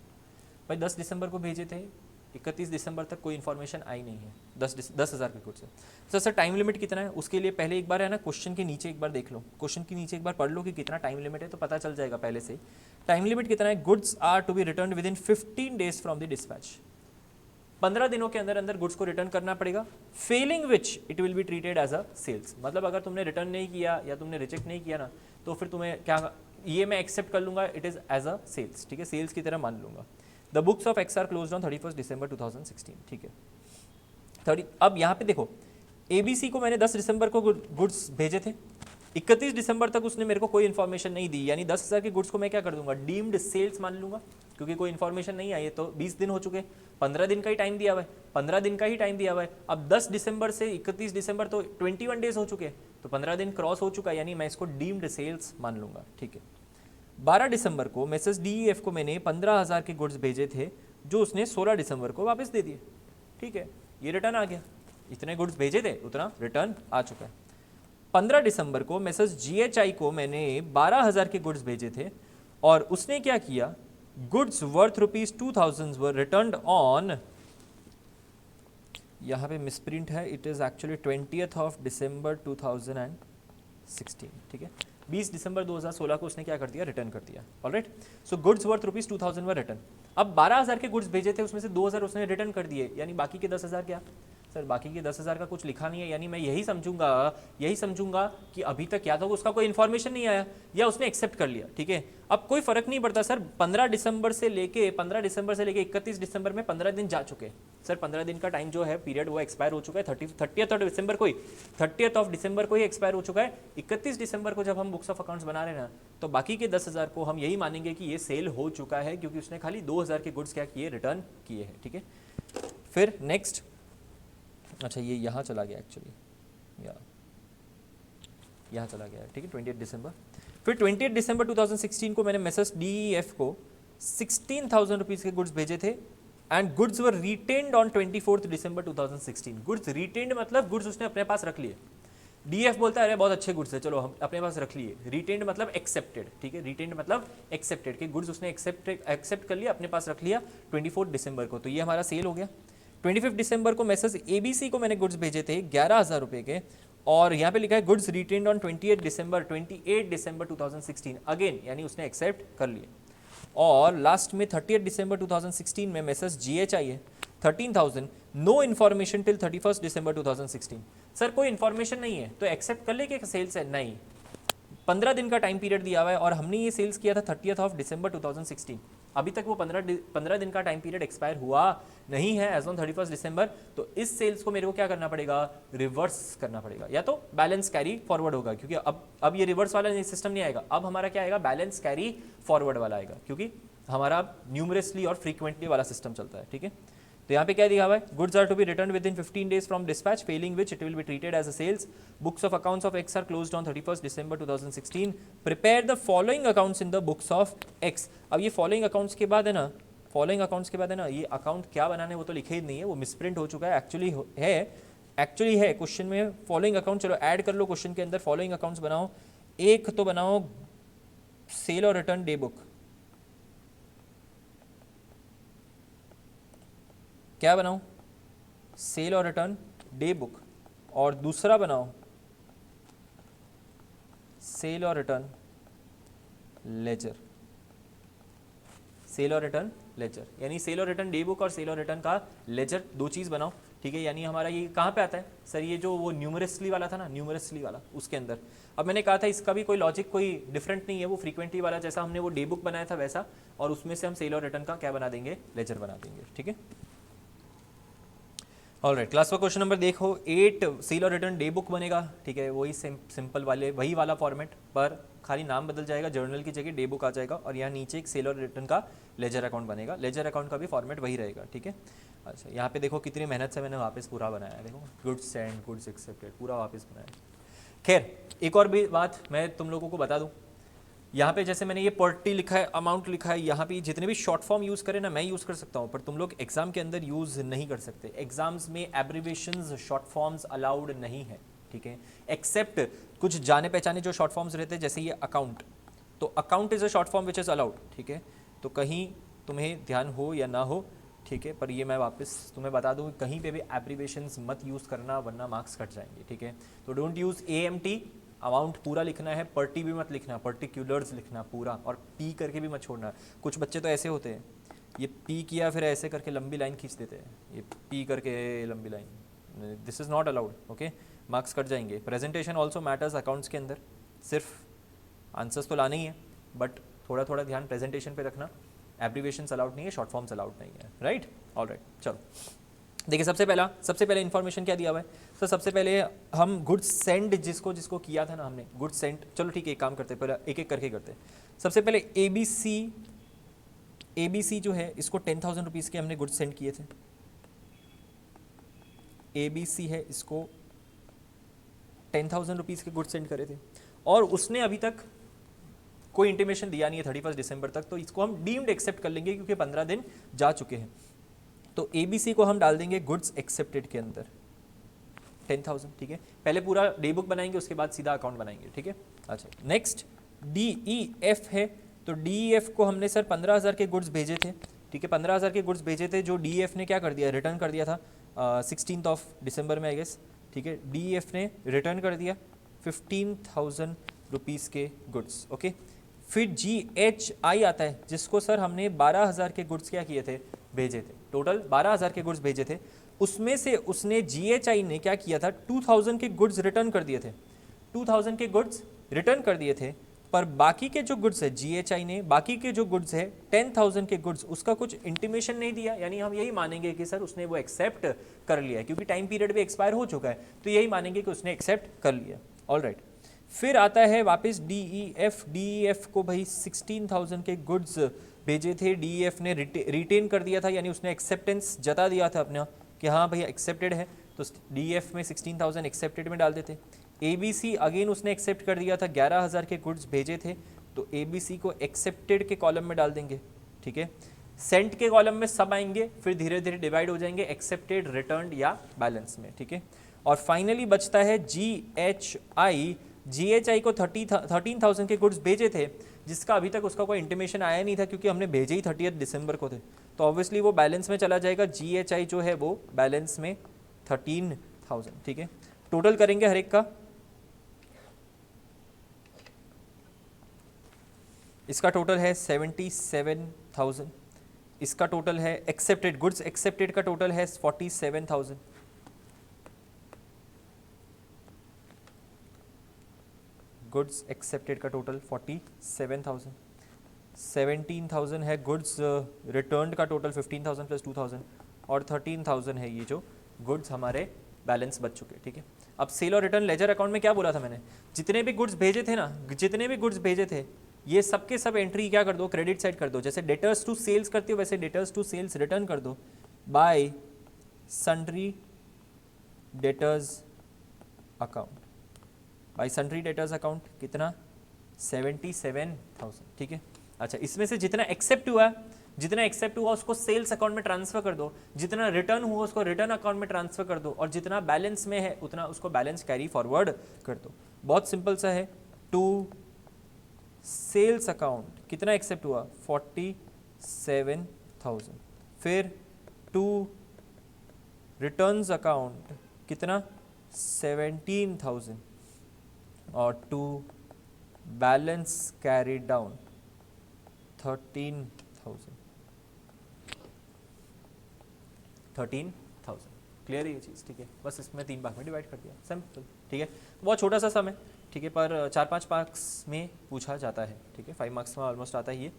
भाई 10 दिसंबर को भेजे थे, 31 दिसंबर तक कोई इन्फॉर्मेशन आई नहीं है 10,000 के गुड्स से। सर टाइम लिमिट कितना है? उसके लिए पहले एक बार है ना क्वेश्चन के नीचे एक बार देख लो, क्वेश्चन के नीचे एक बार पढ़ लो कि कितना टाइम लिमिट है, तो पता चल जाएगा पहले से। टाइम लिमिट कितना है? Goods are to be return within 15 days from the dispatch. 15 दिनों के अंदर अंदर गुड्स को रिटर्न करना पड़ेगा। Failing which it will be treated as a sales. मतलब अगर तुमने रिटर्न नहीं किया या तुमने रिजेक्ट नहीं किया ना, तो फिर तुम्हें क्या, ये मैं एक्सेप्ट कर लूंगा, it is as a sales, ठीक है, सेल्स की तरह मान लूंगा। The books of X are closed on 31 December 2016, ठीक है। अब यहाँ पे देखो, ABC को मैंने 10 दिसंबर को गुड्स भेजे थे, 31 दिसंबर तक उसने मेरे को कोई इन्फॉर्मेशन नहीं दी, यानी 10,000 के गुड्स को मैं क्या कर दूंगा? डीम्ड सेल्स मान लूंगा, क्योंकि कोई इन्फॉर्मेशन नहीं आई है। तो 20 दिन हो चुके, 15 दिन का ही टाइम दिया हुआ है, 15 दिन का ही टाइम दिया हुआ है। अब 10 दिसंबर से 31 दिसंबर तो 21 डेज हो चुके, तो 15 दिन क्रॉस हो चुका है, यानी मैं इसको डीम्ड सेल्स मान लूंगा। ठीक है, 12 दिसंबर को मैसेज DEF को मैंने 15,000 के गुड्स भेजे थे, जो उसने 16 दिसंबर को वापस दे दिए। ठीक है, ये रिटर्न आ गया, इतने गुड्स भेजे थे उतना रिटर्न आ चुका है। 15 दिसंबर को मैसेज GHI को मैंने 12,000 के गुड्स भेजे थे, और उसने क्या किया, goods worth ₹2,000 were returned on, यहाँ पे मिसप्रिंट है, इट इज एक्चुअली 20 दिसंबर 2016। ठीक है, 20 दिसंबर 2016 को उसने क्या कर दिया, रिटर्न कर दिया। ऑलराइट, सो गुड्स वर्थ ₹2,000 वर रिटर्न। अब 12,000 के गुड्स भेजे थे, उसमें से 2,000 उसने रिटर्न कर दिए, यानी बाकी के 10,000 क्या सर, बाकी के 10,000 का कुछ लिखा नहीं है, यानी मैं यही समझूंगा कि अभी तक या तो उसका कोई इन्फॉर्मेशन नहीं आया या उसने एक्सेप्ट कर लिया। ठीक है, अब कोई फर्क नहीं पड़ता सर, 15 दिसंबर से लेके 31 दिसंबर में 15 दिन जा चुके सर, 15 दिन का टाइम जो है पीरियड वो एक्सपायर हो चुका है, 30th दिसंबर को ही एक्सपायर हो चुका है। 31 दिसंबर को जब हम बुक्स ऑफ अकाउंट्स बना रहे हैं ना, तो बाकी के 10,000 को हम यही मानेंगे कि ये सेल हो चुका है, क्योंकि उसने खाली 2,000 के गुड्स क्या किए, रिटर्न किए हैं। ठीक है, फिर नेक्स्ट, अच्छा ये यहाँ चला गया एक्चुअली, यहाँ चला गया। ठीक है, 28 दिसंबर, फिर 28 दिसंबर 2016 को मैंने मैसेज DEF को 16,000 रुपीज़ के गुड्स भेजे थे, and goods were retained on 24 December 2016। Goods retained मतलब गुड्स उसने अपने पास रख लिए। DEF बोलता है अरे बहुत अच्छे गुड्स है, चलो हम अपने पास रख लिए। रिटेन्ड मतलब एक्सेप्टेड। ठीक है, रिटेन्ड मतलब एक्सेप्टेड, कि गुड्स उसने एक्सेप्ट कर लिया, अपने पास रख लिया 24 दिसंबर को, तो ये हमारा सेल हो गया। 25 दिसंबर को मैसेज ABC को मैंने गुड्स भेजे थे 11,000 रुपये के, और यहाँ पे लिखा है goods retained on 28 December 2016 again, यानी उसने एक्सेप्ट कर लिए। और लास्ट में 30 दिसंबर 2016 में मैसेज GHI है 13,000, no information till 31 December 2016। Sir कोई इन्फॉर्मेशन नहीं है तो एक्सेप्ट कर ले कि सेल्स है, नहीं, 15 दिन का टाइम पीरियड दिया हुआ है, और हमने ये सेल्स किया था 30 दिसंबर 2016। अभी तक वो 15 दिन का टाइम पीरियड एक्सपायर हुआ नहीं है एज ऑन 31 दिसंबर, तो इस सेल्स को मेरे को क्या करना पड़ेगा, रिवर्स करना पड़ेगा, या तो बैलेंस कैरी फॉरवर्ड होगा, क्योंकि अब ये रिवर्स वाला सिस्टम नहीं आएगा, अब हमारा क्या आएगा, बैलेंस कैरी फॉरवर्ड वाला आएगा, क्योंकि हमारा न्यूमरसली और फ्रीक्वेंटली वाला सिस्टम चलता है। ठीक है, तो यहाँ पे क्या दिया हुआ है, goods are to be return within 15 days from dispatch, failing which it will be treated as a sales. Books of accounts of X are closed on 31 December 2016। Prepare the following accounts in the books of X. अब ये following accounts के बाद है ना, ये account क्या बनाने वो तो लिखे ही नहीं है, वो मिसप्रिंट हो चुका है, एक्चुअली है क्वेश्चन में फॉलोइंग अकाउंट। चलो ऐड कर लो क्वेश्चन के अंदर, फॉलोइंग अकाउंट्स बनाओ। एक तो बनाओ सेल और रिटर्न डे बुक, क्या बनाऊं, सेल और रिटर्न डे बुक, और दूसरा बनाओ सेल और रिटर्न लेजर। सेल और रिटर्न लेजर, यानी सेल और रिटर्न डे बुक और सेल और रिटर्न का लेजर, दो चीज़ बनाओ। ठीक है, यानी हमारा ये कहाँ पे आता है सर, ये जो वो न्यूमरसली वाला था ना, न्यूमरसली वाला उसके अंदर। अब मैंने कहा था इसका भी कोई लॉजिक कोई डिफरेंट नहीं है, वो फ्रीक्वेंटली वाला जैसा हमने वो डे बुक बनाया था वैसा, और उसमें से हम सेल और रिटर्न का क्या बना देंगे, लेजर बना देंगे। ठीक है, ऑलराइट, क्लास का क्वेश्चन नंबर देखो 8, सेल और रिटर्न डे बुक बनेगा। ठीक है, वही सिंपल वाले वही वाला फॉर्मेट, पर खाली नाम बदल जाएगा, जर्नल की जगह डे बुक आ जाएगा, और यहाँ नीचे एक सेल और रिटर्न का लेजर अकाउंट बनेगा। लेजर अकाउंट का भी फॉर्मेट वही रहेगा। ठीक है, अच्छा यहाँ पे देखो कितनी मेहनत से मैंने वापस पूरा बनाया है, देखो गुड्स सेंड, गुड्स एक्सेप्टेड, पूरा वापस बनाया। खैर एक और भी बात मैं तुम लोगों को बता दूँ, यहाँ पे जैसे मैंने ये पर्टी लिखा है, अमाउंट लिखा है, यहाँ पे जितने भी शॉर्ट फॉर्म यूज़ करें ना, मैं यूज़ कर सकता हूँ, पर तुम लोग एग्जाम के अंदर यूज़ नहीं कर सकते। एग्जाम्स में एब्रीवेशंस, शॉर्ट फॉर्म्स अलाउड नहीं है। ठीक है, एक्सेप्ट कुछ जाने पहचाने जो शॉर्ट फॉर्म्स रहते हैं, जैसे ये अकाउंट, तो account is a short form which is allowed. ठीक है, तो कहीं तुम्हें ध्यान हो या ना हो, ठीक है, पर ये मैं वापस तुम्हें बता दूँ, कहीं पे भी एब्रीवेशंस मत यूज़ करना, वरना मार्क्स कट जाएंगे। ठीक है, तो डोंट यूज़ AMT, अमाउंट पूरा लिखना है, पर्टी भी मत लिखना, पर्टिकुलर्स लिखना पूरा, और पी करके भी मत छोड़ना। कुछ बच्चे तो ऐसे होते हैं, ये पी किया फिर ऐसे करके लंबी लाइन खींच देते हैं, ये पी करके लंबी line, this is not allowed. Okay, marks cut जाएंगे। प्रेजेंटेशन ऑल्सो मैटर्स अकाउंट्स के अंदर, सिर्फ आंसर्स तो लाने ही है, बट थोड़ा थोड़ा ध्यान प्रेजेंटेशन पे रखना। एब्रीवेशंस अलाउड नहीं है, शॉर्ट फॉर्म्स अलाउड नहीं है। राइट, ऑलराइट, चलो देखिए सबसे पहले इन्फॉर्मेशन क्या दिया हुआ है। तो सबसे पहले हम गुड्स सेंड जिसको किया था ना हमने, गुड्स सेंड, चलो ठीक है एक काम करते हैं, पहले एक एक करके करते हैं। सबसे पहले ABC ABC जो है इसको 10,000 रुपीज़ के हमने गुड्स सेंड किए थे। ABC है, इसको 10,000 रुपीज़ के गुड्स सेंड करे थे और उसने अभी तक कोई इंटीमेशन दिया नहीं है 31 दिसंबर तक, तो इसको हम डीम्ड एक्सेप्ट कर लेंगे क्योंकि 15 दिन जा चुके हैं। तो ABC को हम डाल देंगे गुड्स एक्सेप्टेड के अंदर 10,000, ठीक है। पहले पूरा डे बुक बनाएंगे, उसके बाद सीधा अकाउंट बनाएंगे, ठीक है। अच्छा, नेक्स्ट DEF है, तो DEF को हमने सर 15,000 के गुड्स भेजे थे, ठीक है। 15,000 के गुड्स भेजे थे, जो DEF ने क्या कर दिया, रिटर्न कर दिया था 16 दिसंबर में आई गेस, ठीक है। DEF ने रिटर्न कर दिया 15,000 रुपीज़ के गुड्स, ओके। फिर GHI आता है, जिसको सर हमने 12,000 के गुड्स क्या किए थे, भेजे थे। टोटल 12,000 के गुड्स भेजे थे, उसमें से उसने GHI ने क्या किया था, 2,000 के गुड्स रिटर्न कर दिए थे। 2,000 के गुड्स रिटर्न कर दिए थे, पर बाकी के जो गुड्स है GHI ने, बाकी के जो गुड्स है 10,000 के गुड्स, उसका कुछ इंटीमेशन नहीं दिया। यानी हम यही मानेंगे कि सर उसने वो एक्सेप्ट कर लिया है, क्योंकि टाइम पीरियड भी एक्सपायर हो चुका है, तो यही मानेंगे कि उसने एक्सेप्ट कर लिया। ऑलराइट, फिर आता है वापस DEF। DEF को भाई 16,000 के गुड्स भेजे थे, DEF ने रिटेन कर दिया था, यानी उसने एक्सेप्टेंस जता दिया था अपना कि हाँ भैया एक्सेप्टेड है, तो DEF में 16,000 एक्सेप्टेड में डाल देते। ABC अगेन उसने एक्सेप्ट कर दिया था, 11,000 के गुड्स भेजे थे, तो ABC को एक्सेप्टेड के कॉलम में डाल देंगे, ठीक है। सेंट के कॉलम में सब आएंगे, फिर धीरे धीरे डिवाइड हो जाएंगे एक्सेप्टेड, रिटर्न या बैलेंस में, ठीक है। और फाइनली बचता है GHI। GHI को 13,000 के गुड्स भेजे थे, जिसका अभी तक उसका कोई इंटीमेशन आया नहीं था, क्योंकि हमने भेजे ही 30 दिसंबर को थे, तो ऑब्वियसली वो बैलेंस में चला जाएगा। GHI जो है वो बैलेंस में 13,000, ठीक है। टोटल करेंगे हर एक का, इसका टोटल है 77,000, इसका टोटल है एक्सेप्टेड, गुड्स एक्सेप्टेड का टोटल है 47,000, गुड्स एक्सेप्टेड का टोटल 47,000, 17,000 है गुड्स रिटर्न का टोटल, 15,000 प्लस 2,000, और 13,000 है ये जो गुड्स हमारे बैलेंस बच चुके, ठीक है। अब सेल और रिटर्न लेजर अकाउंट में क्या बोला था मैंने, जितने भी गुड्स भेजे थे ना, जितने भी गुड्स भेजे थे, ये सब के सब एंट्री क्या कर दो, क्रेडिट साइड कर दो। जैसे डेटर्स टू सेल्स करते हो, वैसे डेटर्स टू सेल्स रिटर्न कर दो bye sundry debtors account. Bye sundry debtors account कितना, 77,000, ठीक है। अच्छा, इसमें से जितना एक्सेप्ट हुआ उसको सेल्स अकाउंट में ट्रांसफर कर दो, जितना रिटर्न हुआ उसको रिटर्न अकाउंट में ट्रांसफर कर दो, और जितना बैलेंस में है उतना उसको बैलेंस कैरी फॉरवर्ड कर दो। बहुत सिंपल सा है। टू सेल्स अकाउंट कितना एक्सेप्ट हुआ, 47,000। फिर टू रिटर्न्स अकाउंट कितना, 17,000, और to balance carry down 13,000। Clear है ये चीज़, ठीक है। बस इसमें 3 भाग में डिवाइड कर दिया, सिंपल, ठीक है। बहुत छोटा सा सम है, ठीक है, पर 4-5 मार्क्स में पूछा जाता है, ठीक है। 5 मार्क्स में ऑलमोस्ट आता है ये।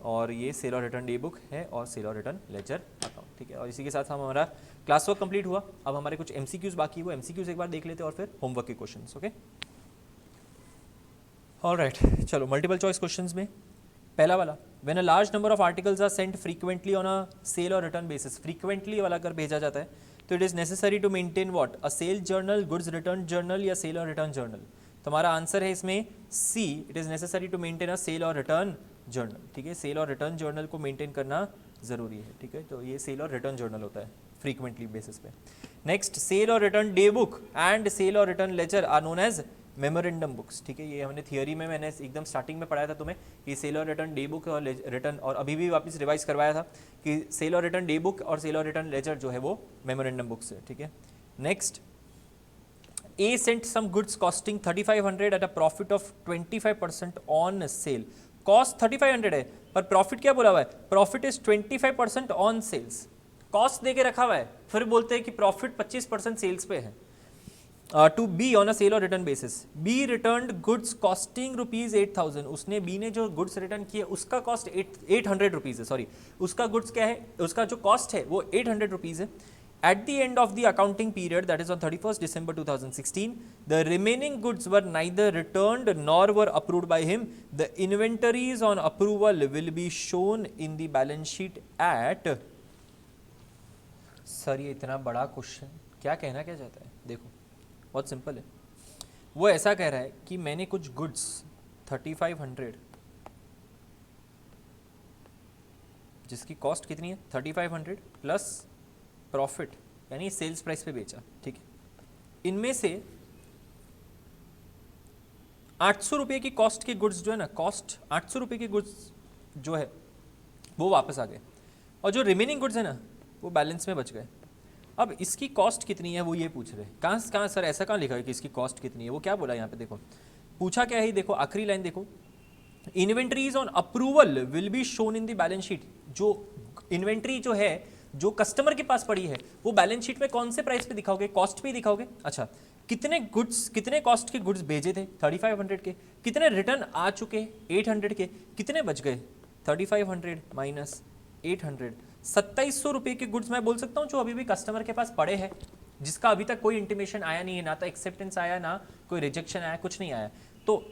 और ये सेल और रिटर्न डे बुक है और सेल और रिटर्न लेजर अकाउंट, ठीक है। और इसी के साथ हमारा क्लास वर्क कंप्लीट हुआ। अब हमारे कुछ MCQs बाकी, वो MCQs एक बार देख लेते हैं और फिर होमवर्क के क्वेश्चंस, ओके। ऑलराइट, चलो मल्टीपल चॉइस क्वेश्चंस में पहला वाला, when a large number of articles are sent frequently on a sale और रिटर्न बेसिस। फ्रीक्वेंटली वाला अगर भेजा जाता है तो it is necessary to maintain what, a sale journal, goods return journal या सेल और रिटर्न जर्नल। तो हमारा आंसर है इसमें C, it is necessary to maintain a sale और रिटर्न जर्नल, ठीक है। सेल और रिटर्न जर्नल को मेंटेन करना ज़रूरी है, ठीक है। तो ये सेल और रिटर्न जर्नल होता है फ्रीक्वेंटली बेसिस पे। नेक्स्ट, सेल और return day book and sale और return ledger are known as memorandum books, ठीक है। ये हमने थियोरी में, मैंने एकदम स्टार्टिंग में पढ़ाया था तुम्हें कि सेल और रिटर्न डे बुक और रिटर्न, और अभी भी वापस रिवाइज करवाया था कि सेल और रिटर्न डे बुक और सेल और रिटर्न लेजर जो है वो मेमोरेंडम बुक्स है, ठीक है। Next, A sent some goods costing 3,500 at a profit of 25% on sale. Cost 3,500 है, पर प्रॉफिट क्या बोला हुआ है, profit is 25% on sales. Cost दे के रखा हुआ है, फिर बोलते हैं कि प्रॉफिट 25% सेल्स पे है। To be on a sale और return basis, B returned goods costing ₹8,000। उसने बी ने जो गुड्स रिटर्न किए उसका कॉस्ट 800 रुपीज़ है, सॉरी उसका गुड्स क्या है, उसका जो कॉस्ट है वो 800 रुपीज़ है। At the end of the accounting period, that is on 31st December 2016, the remaining goods were neither returned nor were approved by him. The inventories on approval will be shown in the balance sheet at. Sir ये इतना बड़ा question, क्या कहना क्या चाहता है? देखो बहुत सिंपल है, वो ऐसा कह रहा है कि मैंने कुछ गुड्स 3500 जिसकी कॉस्ट कितनी है 3500 प्लस प्रॉफिट यानी सेल्स प्राइस पे बेचा, ठीक है। इनमें से 800 रुपये की कॉस्ट के गुड्स जो है ना, कॉस्ट 800 रुपये के गुड्स जो है वो वापस आ गए, और जो रिमेनिंग गुड्स है ना वो बैलेंस में बच गए। अब इसकी कॉस्ट कितनी है वो ये पूछ रहे हैं। कहाँ सर ऐसा कहाँ लिखा है कि इसकी कॉस्ट कितनी है? वो क्या बोला यहाँ पे, देखो पूछा क्या है, देखो आखिरी लाइन देखो, inventories on approval will be shown in the balance sheet. जो इन्वेंट्री जो है जो कस्टमर के पास पड़ी है वो बैलेंस शीट में कौन से प्राइस पे दिखाओगे? कॉस्ट पे दिखाओगे। अच्छा, कितने गुड्स, कितने कॉस्ट के गुड्स भेजे थे 3500 के, कितने रिटर्न आ चुके 800 के, कितने बच गए 3500 माइनस 800, 2700 रुपये के गुड्स मैं बोल सकता हूँ जो अभी भी कस्टमर के पास पड़े हैं, जिसका अभी तक कोई इंटीमेशन आया नहीं है, ना तो एक्सेप्टेंस आया ना कोई रिजेक्शन आया, कुछ नहीं आया। तो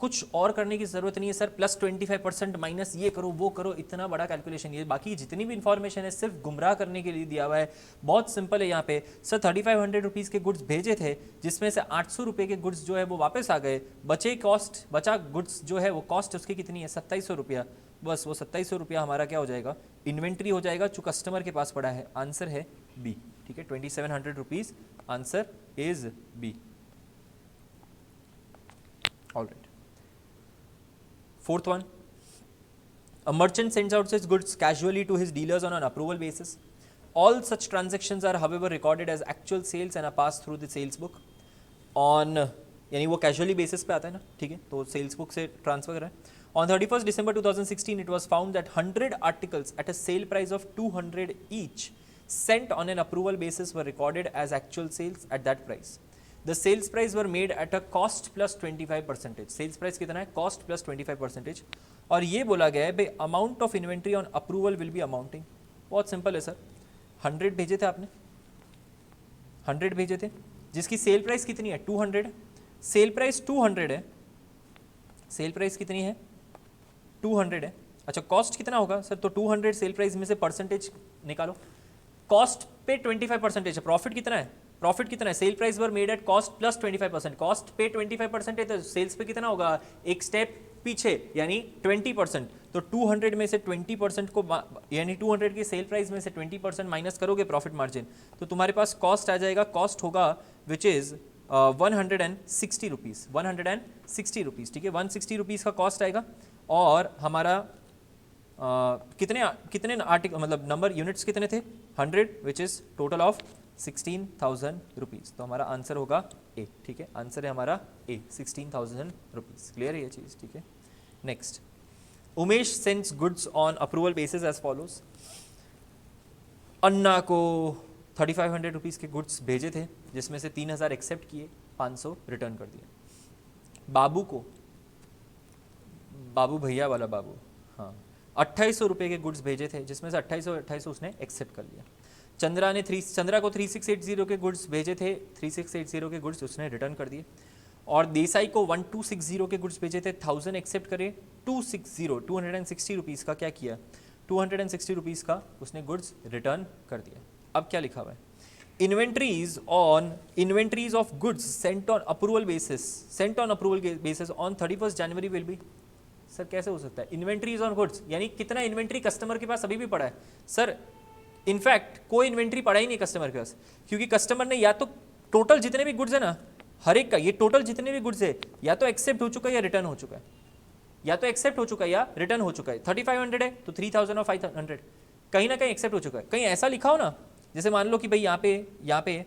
कुछ और करने की ज़रूरत नहीं है सर, प्लस 25% माइनस ये करो वो करो, इतना बड़ा कैलकुलेशन, ये बाकी जितनी भी इन्फॉर्मेशन है सिर्फ गुमराह करने के लिए दिया हुआ है। बहुत सिंपल है यहाँ पे सर, 3500 रुपीज़ के गुड्स भेजे थे जिसमें से 800 रुपये के गुड्स जो है वो वापस आ गए, बचे कॉस्ट, बचा गुड्स जो है वो कॉस्ट उसकी कितनी है 2700 रुपया, बस वो 2700 रुपया हमारा क्या हो जाएगा, इन्वेंट्री हो जाएगा जो कस्टमर के पास पड़ा है। आंसर है बी, ठीक है, 2700 rupees, answer is B. All right, fourth one, a merchant sends out his goods casually to his dealers on an approval basis. All such transactions are however recorded as actual sales and are passed through the sales book on, यानी वो casually basis पे आता है ना, ठीक है, तो sales book से ट्रांसफर कर रहा है। On 31st December 2016, it was found that 100 articles at a sale price of 200 each sent on an approval basis were recorded as actual sales at that price. The sales price were made at a cost plus 25%. Sales price कितना है? Cost plus 25%। और ये बोला गया है भाई amount of inventory on approval will be amounting. बहुत सिंपल है सर, 100 भेजे थे आपने, 100 भेजे थे जिसकी सेल प्राइस कितनी है 200, सेल प्राइस 200 है, सेल प्राइस कितनी है 200 है। अच्छा, कॉस्ट कितना होगा सर? तो 200 सेल प्राइस में से परसेंटेज निकालो, कॉस्ट पे 25% है, प्रॉफिट कितना है? प्रॉफिट कितना है? Sale price were made at cost plus 25%, cost पे 25% है तो सेल्स पे कितना होगा? एक स्टेप पीछे यानी 20%। तो 200 में से 20% को यानी 200 की सेल प्राइस में से 20% माइनस करोगे प्रॉफिट मार्जिन, तो तुम्हारे पास कॉस्ट आ जाएगा, कॉस्ट होगा विच इज़ 160 रुपीज़, 160 रुपीज़, ठीक है, 160 रुपीज़ का कॉस्ट आएगा। और हमारा कितने आर्टिकल मतलब नंबर यूनिट्स कितने थे 100, which is total of 16,000 rupees. तो हमारा आंसर होगा ए, ठीक है, आंसर है हमारा ए, 16,000 रुपीज़। क्लियर है ये चीज़, ठीक है। Next, Umesh sends goods on approval basis as follows. Anna को 3500 रुपीज़ के गुड्स भेजे थे जिसमें से 3000 एक्सेप्ट किए, 500 रिटर्न कर दिए। बाबू को, बाबू भैया वाला बाबू, हाँ, 2800 रुपये के गुड्स भेजे थे जिसमें से 2800 उसने एक्सेप्ट कर लिया। चंद्रा को 3680 के गुड्स भेजे थे, 3680 के गुड्स उसने रिटर्न कर दिए। और देसाई को 1260 के गुड्स भेजे थे, 1000 एक्सेप्ट करे, 260 रुपीज़ का क्या किया, 260 रुपीज़ का उसने गुड्स रिटर्न कर दिया। अब क्या लिखा हुआ है? Inventories of goods Saint on approval basis on 31st January will be. Sir कैसे हो सकता है? इन्वेंट्रीज ऑन गुड्स यानी कितना इन्वेंट्री कस्टमर के पास अभी भी पड़ा है? सर इनफैक्ट कोई इन्वेंट्री पड़ा ही नहीं कस्टमर के पास, क्योंकि कस्टमर ने या तो टोटल जितने भी गुड्स है ना, हर एक का ये टोटल जितने भी गुड्स है या तो एक्सेप्ट हो चुका है या रिटर्न हो चुका है, या तो एक्सेप्ट हो चुका है या रिटर्न हो चुका है। 3500 है तो 3000 और 500 कहीं ना कहीं एक्सेप्ट हो चुका है। कहीं ऐसा लिखा हो ना, जैसे मान लो कि भाई यहाँ पे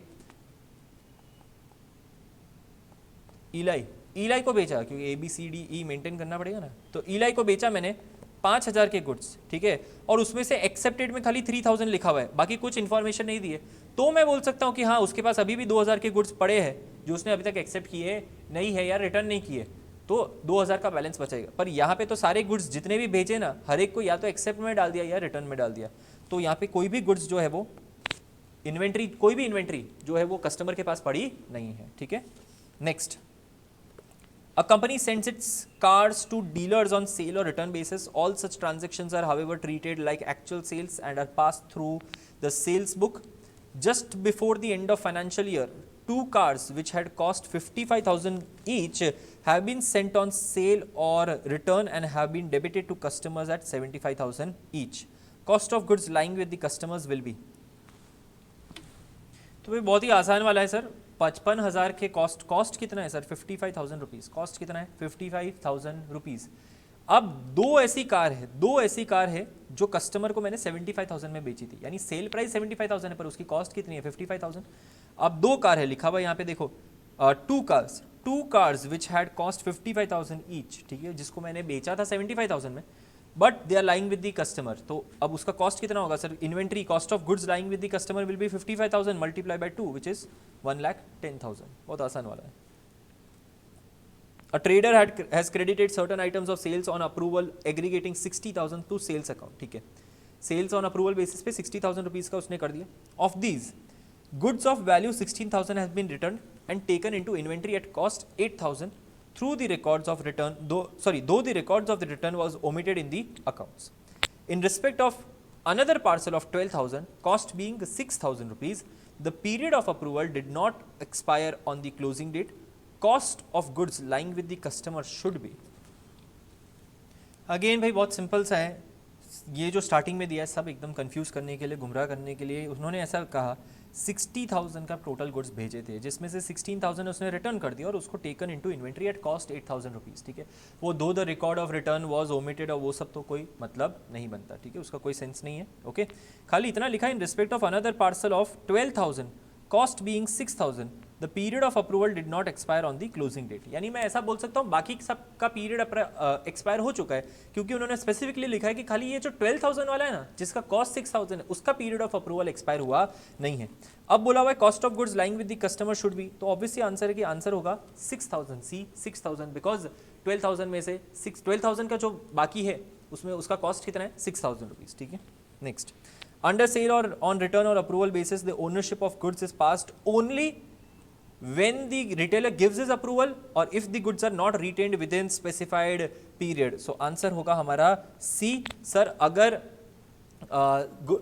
ईलाई को बेचा, क्योंकि ABCDE मेंटेन करना पड़ेगा ना, तो ईलाई को बेचा मैंने 5000 के गुड्स, ठीक है, और उसमें से एक्सेप्टेड में खाली 3000 लिखा हुआ है, बाकी कुछ इन्फॉर्मेशन नहीं दी है, तो मैं बोल सकता हूँ कि हाँ उसके पास अभी भी 2000 के गुड्स पड़े हैं जो उसने अभी तक एक्सेप्ट किए नहीं है या रिटर्न नहीं किए, तो 2000 का बैलेंस बचेगा। पर यहाँ पे तो सारे गुड्स जितने भी भेजे ना, हर एक को या तो एक्सेप्ट में डाल दिया या रिटर्न में डाल दिया, तो यहाँ पे कोई भी गुड्स जो है वो इन्वेंट्री, कोई भी इन्वेंट्री जो है वो कस्टमर के पास पड़ी नहीं है, ठीक है। Next, a company sends its cars to dealers on sale or return basis. All such transactions are however treated like actual sales and are passed through the sales book. Just before the end of financial year, 2 cars which had cost 55,000 each have been sent on sale or return and have been debited to customers at 75,000 each. Cost of goods lying with the customers will be, तो ये बहुत ही आसान वाला है sir. 55,000 के cost कितना है sir? 55,000 rupees. Cost कितना है? 55,000 रुपीज़। अब दो ऐसी कार है जो कस्टमर को मैंने 75,000 में बेची थी, यानी सेल प्राइस 75,000 है पर उसकी कॉस्ट कितनी है? 55,000। अब 2 कार है, लिखा हुआ यहाँ पे देखो, 2 cars which had cost 55,000 each, ठीक है, जिसको मैंने बेचा था 75,000 में, but they are lying with the customer. तो अब उसका कॉस्ट कितना होगा sir? Inventory cost of goods lying with the customer will be 55,000 multiply by 2 which is 1,10,000। बहुत आसान वाला है। A trader has credited certain items of sales on approval aggregating 60,000 to sales account, ठीक है। सेल्स ऑन अप्रूवल बेसिस पे 60,000 rupees का उसने कर दिया। Of these goods of value 16,000 has been return and taken into inventory at cost 8,000 through the records of return, though the records of the return was omitted in the accounts. In respect of another parcel of 12,000, cost being 6,000 rupees, the period of approval did not expire on the closing date. Cost of goods lying with the customer should be, again भाई बहुत simple सा है, ये जो starting में दिया है सब एकदम कंफ्यूज करने के लिए, गुमराह करने के लिए। उन्होंने ऐसा कहा 60,000 का टोटल गुड्स भेजे थे, जिसमें से 16,000 उसने रिटर्न कर दिया और उसको taken into inventory at cost 8,000 rupees, ठीक है। वो दो the record of return was omitted और वो सब तो कोई मतलब नहीं बनता, ठीक है, उसका कोई सेंस नहीं है। ओके, खाली इतना लिखा, in respect of another parcel of 12,000 cost being 6,000 the period of approval did not expire on the closing date. यानी मैं ऐसा बोल सकता हूँ बाकी सब का पीरियड एक्सपायर हो चुका है, क्योंकि उन्होंने स्पेसिफिकली लिखा है कि खाली ये जो 12,000 वाला है ना, जिसका कॉस्ट 6,000 है, उसका पीरियड ऑफ अप्रूवल एक्सपायर हुआ नहीं है। अब बोला हुआ है cost of goods lying with the customer should be, तो ऑब्वियसली आंसर है कि आंसर होगा 6,000, सी 6,000, बिकॉज 12,000 में से 12,000 का जो बाकी है उसमें उसका कॉस्ट कितना है? 6,000 रुपीज़, ठीक है। नेक्स्ट, अंडर सेल और ऑन रिटर्न और approval basis the ownership of goods is passed only when the retailer gives his approval or if the goods are not retained within specified period. So answer होगा हमारा सी। Sir अगर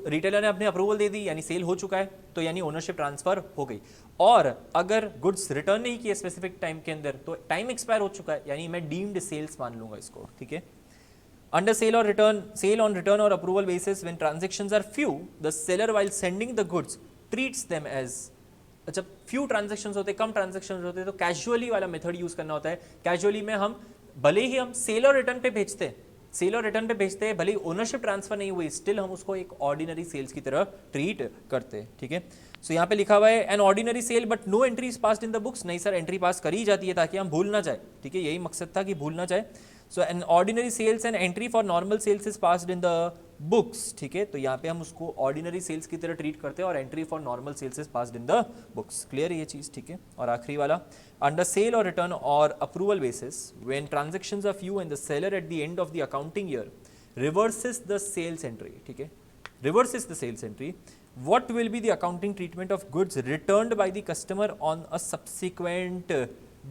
retailer ने अपने approval दे दी यानी cell हो चुका है, तो यानी ओनरशिप ट्रांसफर हो गई, और अगर गुड्स रिटर्न नहीं किए स्पेसिफिक टाइम के अंदर तो टाइम एक्सपायर हो चुका है, यानी मैं डीम्ड सेल्स मान लूंगा इसको, ठीक है। Under sale on return or approval basis, when transactions are few, the seller while sending the goods treats them as, अच्छा फ्यू ट्रांजेक्शन्स होते, कम ट्रांजेक्शन्स होते, तो कैजुअली वाला मेथड यूज करना होता है। कैजुअली में हम भले ही हम सेल और रिटर्न पे भेजते हैं, भले ही ओनरशिप ट्रांसफर नहीं हुई, स्टिल हम उसको एक ऑर्डिनरी सेल्स की तरह ट्रीट करते हैं, ठीक है। सो यहाँ पे लिखा हुआ है an ordinary sale but no entry is passed in the books. नहीं सर, एंट्री पास करी जाती है ताकि हम भूल ना जाए, ठीक है, यही मकसद था कि भूल ना जाए। So an ordinary sales and entry for normal sales is passed in the books, ठीक है। तो यहाँ पे हम उसको ऑर्डिनरी सेल्स की तरह ट्रीट करते हैं और entry for normal sales is passed in the books. Clear है ये चीज़, ठीक है। और आखिरी वाला, अंडर सेल और रिटर्न और approval basis when transactions are few and the seller at the end of the accounting year reverses the sales entry, ठीक है, reverses the sales entry, what will be the accounting treatment of goods returned by the customer on a subsequent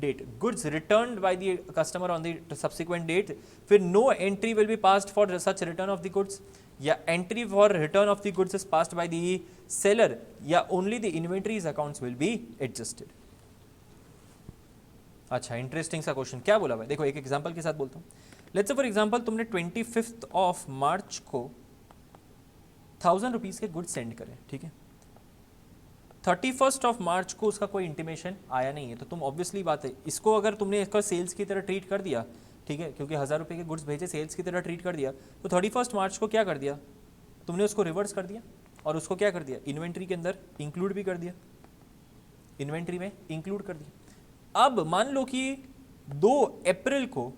date? Goods returned by the customer on the subsequent date, फिर no entry will be passed for such return of the goods, या entry for return of the goods is passed by the seller, या only the inventories accounts will be adjusted. अच्छा, interesting सा question, क्या बोला भाई? देखो एक example के साथ बोलता हूँ। लेट्स से फॉर एग्जांपल तुमने 25th ऑफ मार्च को 1,000 रुपीज़ के गुड्स सेंड करें, ठीक है। 31st ऑफ मार्च को उसका कोई इंटीमेशन आया नहीं है, तो तुम ऑब्वियसली बात है इसको अगर तुमने इसका सेल्स की तरह ट्रीट कर दिया, ठीक है, क्योंकि 1,000 रुपये के गुड्स भेजे सेल्स की तरह ट्रीट कर दिया, तो 31st मार्च को क्या कर दिया तुमने? उसको रिवर्स कर दिया और उसको क्या कर दिया? इन्वेंट्री के अंदर इंक्लूड भी कर दिया, इन्वेंट्री में इंक्लूड कर दिया। अब मान लो कि 2 अप्रैल को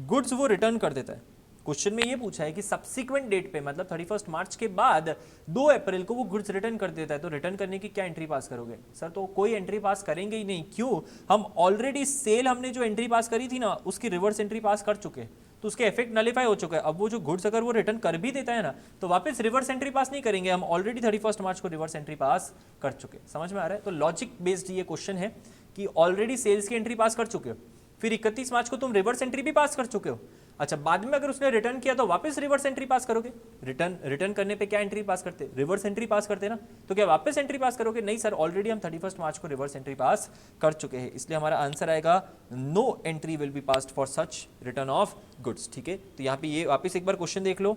गुड्स वो रिटर्न कर देता है, क्वेश्चन में ये पूछा है कि सब्सिक्वेंट डेट पे मतलब 31 मार्च के बाद 2 अप्रैल को वो गुड्स रिटर्न कर देता है, तो रिटर्न करने की क्या एंट्री पास करोगे? सर तो कोई एंट्री पास करेंगे ही नहीं। क्यों? हम ऑलरेडी सेल हमने जो एंट्री पास करी थी ना उसकी रिवर्स एंट्री पास कर चुके हैं, तो उसके इफेक्ट नलीफाई हो चुका है। अब वो जो गुड्स अगर वो रिटर्न कर भी देता है ना तो वापस रिवर्स एंट्री पास नहीं करेंगे, हम ऑलरेडी 31 मार्च को रिवर्स एंट्री पास कर चुके। समझ में आ रहा है? तो लॉजिक बेस्ड ये क्वेश्चन है कि ऑलरेडी सेल्स की एंट्री पास कर चुके हो, फिर 31 मार्च को तुम रिवर्स एंट्री भी पास कर चुके हो। अच्छा, बाद में अगर उसने रिटर्न किया तो वापस रिवर्स एंट्री पास करोगे? रिटर्न करने पे क्या एंट्री पास करते? रिवर्स एंट्री पास करते ना, तो क्या वापस एंट्री पास करोगे? नहीं सर, ऑलरेडी हम 31 मार्च को रिवर्स एंट्री पास कर चुके हैं, इसलिए हमारा आंसर आएगा no entry will be passed for such return of goods. ठीक है, तो यहाँ पे ये वापस एक बार क्वेश्चन देख लो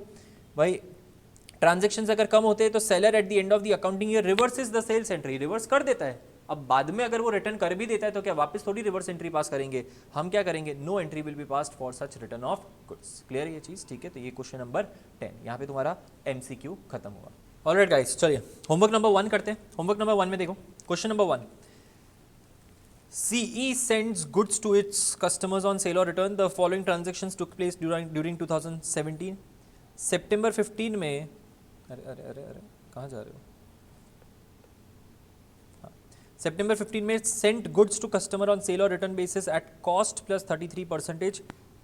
भाई, ट्रांजेक्शन अगर कम होते हैं तो seller at the end of the accounting year reverses the sales entry, reverse कर देता है। अब बाद में अगर वो रिटर्न कर भी देता है तो क्या वापस थोड़ी रिवर्स एंट्री पास करेंगे? हम क्या करेंगे? No entry will be passed for such return of goods. Clear ये चीज? ठीक है, तो ये क्वेश्चन नंबर 10 यहाँ पे तुम्हारा MCQ खत्म हुआ। ऑलराइट गाइस, चलिए होमवर्क नंबर 1 करते हैं। होमवर्क नंबर 1 में देखो, question number 1, CE sends goods to its customers on sale or return. The following transactions took place during 2017. September 15 में, अरे कहाँ जा रहे हो? September 15 में sent goods to customer on sale or return basis at cost plus 33%,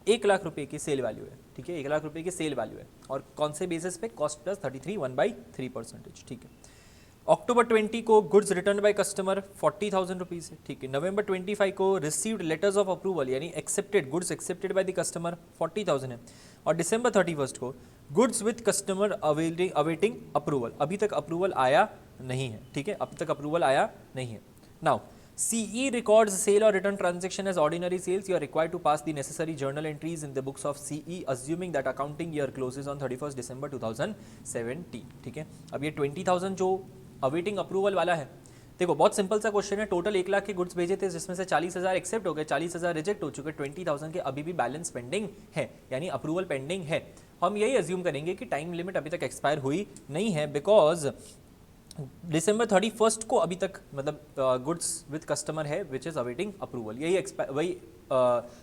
1 lakh रुपए की cell value है। ठीक है, 1 लाख रुपए की सेल वैल्यू है और कौन से बेसिस पे? Cost plus 33 1/3%। ठीक है, अक्टूबर 20 को goods return by customer 40,000 rupees है। ठीक है, नवंबर 25 को रिसीव्ड लेटर्स ऑफ अप्रूवल यानी accepted, goods accepted by the customer 40,000 है। और दिसंबर 31 को goods with customer awaiting approval, अभी तक अप्रूवल आया नहीं है। ठीक है, अभी तक अप्रूवल आया नहीं है। Now CE records sale or return transaction as ordinary sales. You are required to pass the necessary journal entries in the books of CE, assuming that accounting year closes on 31st December 2017. ठीक है, अब ये 20,000 जो awaiting approval वाला है, देखो बहुत simple सा क्वेश्चन है। टोटल 1 लाख के गुड्स भेजे थे जिसमें से 40,000 एक्सेप्ट हो गए, 40,000 रिजेक्ट हो चुके, 20,000 के अभी भी बैलेंस पेंडिंग है, यानी अप्रूवल पेंडिंग है। हम यही अज्यूम करेंगे कि टाइम लिमिट अभी तक एक्सपायर हुई नहीं है, बिकॉज दिसंबर 31 को अभी तक मतलब गुड्स विद कस्टमर है विच इज़ अवेटिंग अप्रूवल, वही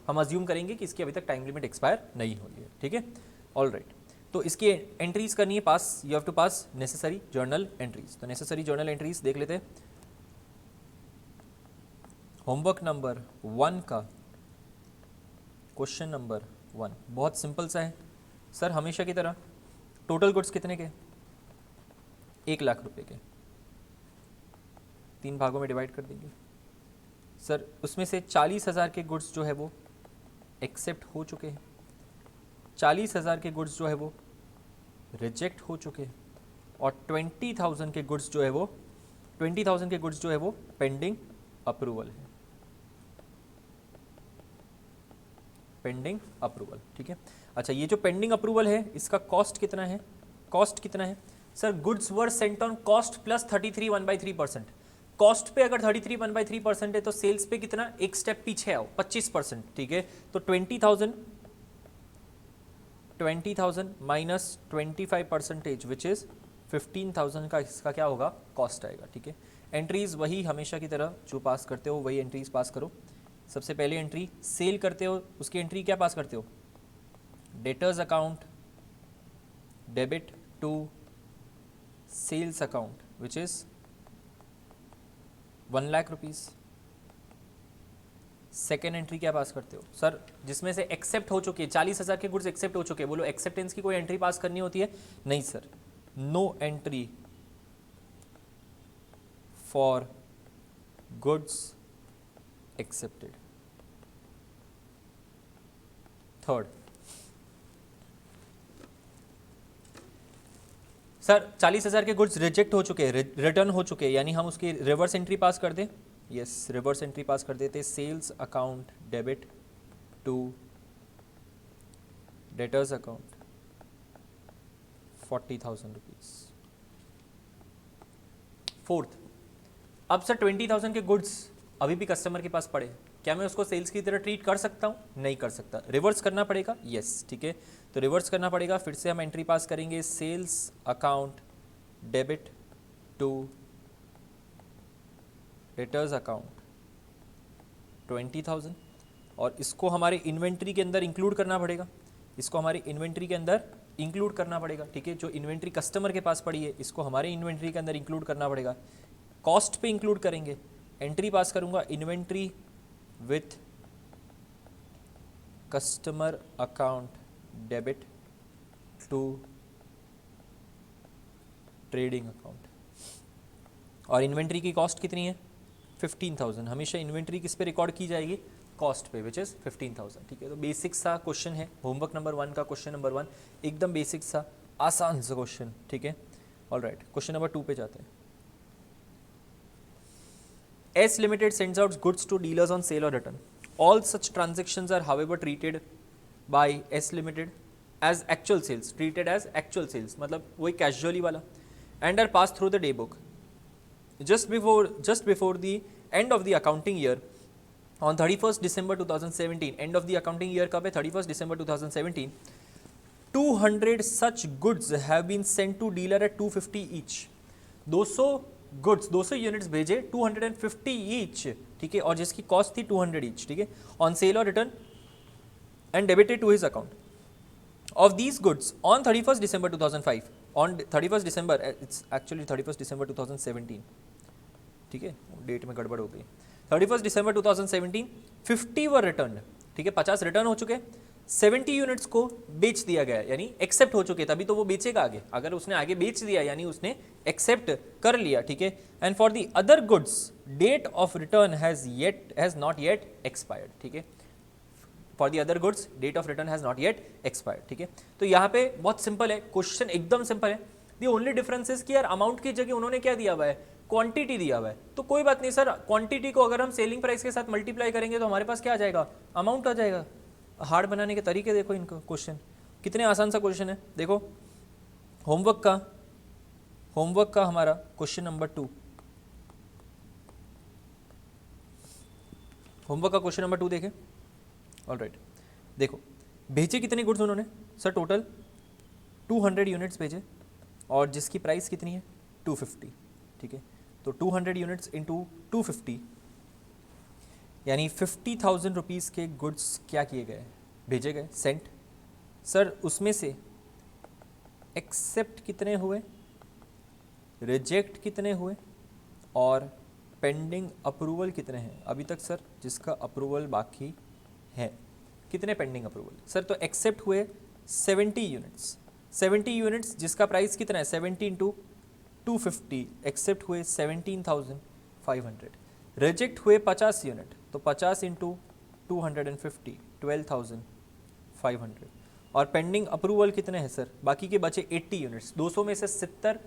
हम अज्यूम करेंगे कि इसकी अभी तक टाइम लिमिट एक्सपायर नहीं हुई है। ठीक है, ऑल राइट, तो इसकी एंट्रीज करनी है pass, you have to pass necessary journal entries. तो नेसेसरी जर्नल एंट्रीज देख लेते हैं। होमवर्क नंबर 1 का क्वेश्चन नंबर 1 बहुत सिंपल सा है सर, हमेशा की तरह टोटल गुड्स कितने के? 1 लाख रुपए के, 3 भागों में डिवाइड कर देंगे सर। उसमें से 40,000 के गुड्स जो है वो एक्सेप्ट हो चुके हैं, 40,000 के गुड्स जो है वो रिजेक्ट हो चुके हैं, और 20,000 के गुड्स जो है वो 20,000 के गुड्स जो है वो पेंडिंग अप्रूवल है, पेंडिंग अप्रूवल। ठीक है, अच्छा ये जो पेंडिंग अप्रूवल है इसका कॉस्ट कितना है? कॉस्ट कितना है sir? Goods were sent on cost plus 33 1/3%। Cost पे अगर 33 1/3% है तो सेल्स पे कितना? एक स्टेप पीछे आओ, 25%। ठीक है, तो 20,000 माइनस 25% विच इज 15,000 का इसका क्या होगा? कॉस्ट आएगा। ठीक है, एंट्रीज वही हमेशा की तरह जो पास करते हो वही एंट्रीज पास करो। सबसे पहले एंट्री सेल करते हो, उसकी एंट्री क्या पास करते हो? Debtors account debit to sales account which is 1 lakh rupees. Second entry क्या पास करते हो सर? जिसमें से एक्सेप्ट हो चुकी है, 40,000 के गुड्स एक्सेप्ट हो चुके हैं। बोलो एक्सेप्टेंस की कोई एंट्री पास करनी होती है? नहीं sir, no entry for goods accepted. Third sir 40,000 के गुड्स रिजेक्ट हो चुके हैं, रिटर्न हो चुके हैं, यानी हम उसकी रिवर्स एंट्री पास कर दें। यस, रिवर्स एंट्री पास कर देते। Sales account debit to debtors account 40,000 rupees. Fourth, अब सर 20,000 के गुड्स अभी भी कस्टमर के पास पड़े, क्या मैं उसको सेल्स की तरह ट्रीट कर सकता हूँ? नहीं कर सकता, रिवर्स करना पड़ेगा। यस, ठीक है, तो रिवर्स करना पड़ेगा। फिर से हम एंट्री पास करेंगे, sales account debit to debtors account 20,000, और इसको हमारे इन्वेंट्री के अंदर इंक्लूड करना पड़ेगा। इसको हमारी इन्वेंट्री के अंदर इंक्लूड करना पड़ेगा, ठीक है। जो इन्वेंट्री कस्टमर के पास पड़ी है इसको हमारे इन्वेंट्री के अंदर इंक्लूड करना पड़ेगा। कॉस्ट पे इंक्लूड करेंगे, एंट्री पास करूंगा inventory with customer account debit to trading account, और इन्वेंट्री की कॉस्ट कितनी है 15,000। हमेशा इन्वेंट्री किस पे रिकॉर्ड की जाएगी, कॉस्ट पे, विच इज 15,000, ठीक है। तो बेसिक सा क्वेश्चन है, होमवर्क नंबर 1 का क्वेश्चन नंबर 1, एकदम बेसिक सा आसान सा क्वेश्चन, ठीक है। ऑलराइट, क्वेश्चन नंबर 2 पे जाते हैं। S Limited sends out goods to dealers on sale or return. All such transactions are however treated by S Limited as actual sales, treated as actual sales, मतलब वही casually वाला, and are passed through the day book. Just before the end of the accounting year, on 31st December 2017, end of the accounting year कब है 31st December 2017, 200 such goods have been sent to dealer at 250 each. 200 goods 200 units भेजे 250 each, ठीक है, और जिसकी cost थी 200 each, ठीक है, ऑन सेल और return and debited to his account of these goods on 31st December 2005, ऑन 31st December, it's actually 31st December 2017, ठीक है, डेट में गड़बड़ हो गई। 31st December 2017 50 वर रिटर्न, ठीक है, 50 रिटर्न हो चुके, 70 यूनिट्स को बेच दिया गया, यानी एक्सेप्ट हो चुके, तभी तो वो बेचेगा आगे, अगर उसने आगे बेच दिया यानी उसने एक्सेप्ट कर लिया, ठीक है। And for the other goods date of return has not yet expired, ठीक है, for the other goods date of return has not yet expired, ठीक है। तो यहाँ पे बहुत सिंपल है, क्वेश्चन एकदम सिंपल है। द ओनली डिफरेंस इज कि यार अमाउंट की जगह उन्होंने क्या दिया हुआ है, क्वांटिटी दिया हुआ है, तो कोई बात नहीं सर, क्वांटिटी को अगर हम सेलिंग प्राइस के साथ मल्टीप्लाई करेंगे तो हमारे पास क्या आ जाएगा, अमाउंट आ जाएगा। हार्ड बनाने के तरीके देखो इनको, क्वेश्चन कितने आसान सा क्वेश्चन है। देखो होमवर्क का हमारा क्वेश्चन नंबर 2, होमवर्क का क्वेश्चन नंबर 2 देखें। ऑलराइट, देखो भेजे कितने गुड्स उन्होंने सर, टोटल 200 यूनिट्स भेजे, और जिसकी प्राइस कितनी है 250, ठीक है। तो 200 यूनिट्स इंटू 250 यानी 50,000 रुपीज़ के गुड्स क्या किए गए, भेजे गए, सेंट। सर उसमें से एक्सेप्ट कितने हुए, रिजेक्ट कितने हुए, और पेंडिंग अप्रूवल कितने हैं अभी तक सर, जिसका अप्रूवल बाकी है, कितने पेंडिंग अप्रूवल सर। तो एक्सेप्ट हुए 70 यूनिट्स, 70 यूनिट्स जिसका प्राइस कितना है 70 इंटू 250, एक्सेप्ट हुए 17,500, रिजेक्ट हुए 50 यूनिट, तो 50 इंटू 250 12,500, और पेंडिंग अप्रूवल कितने हैं सर, बाकी के बचे 80 यूनिट्स, 200 में से 70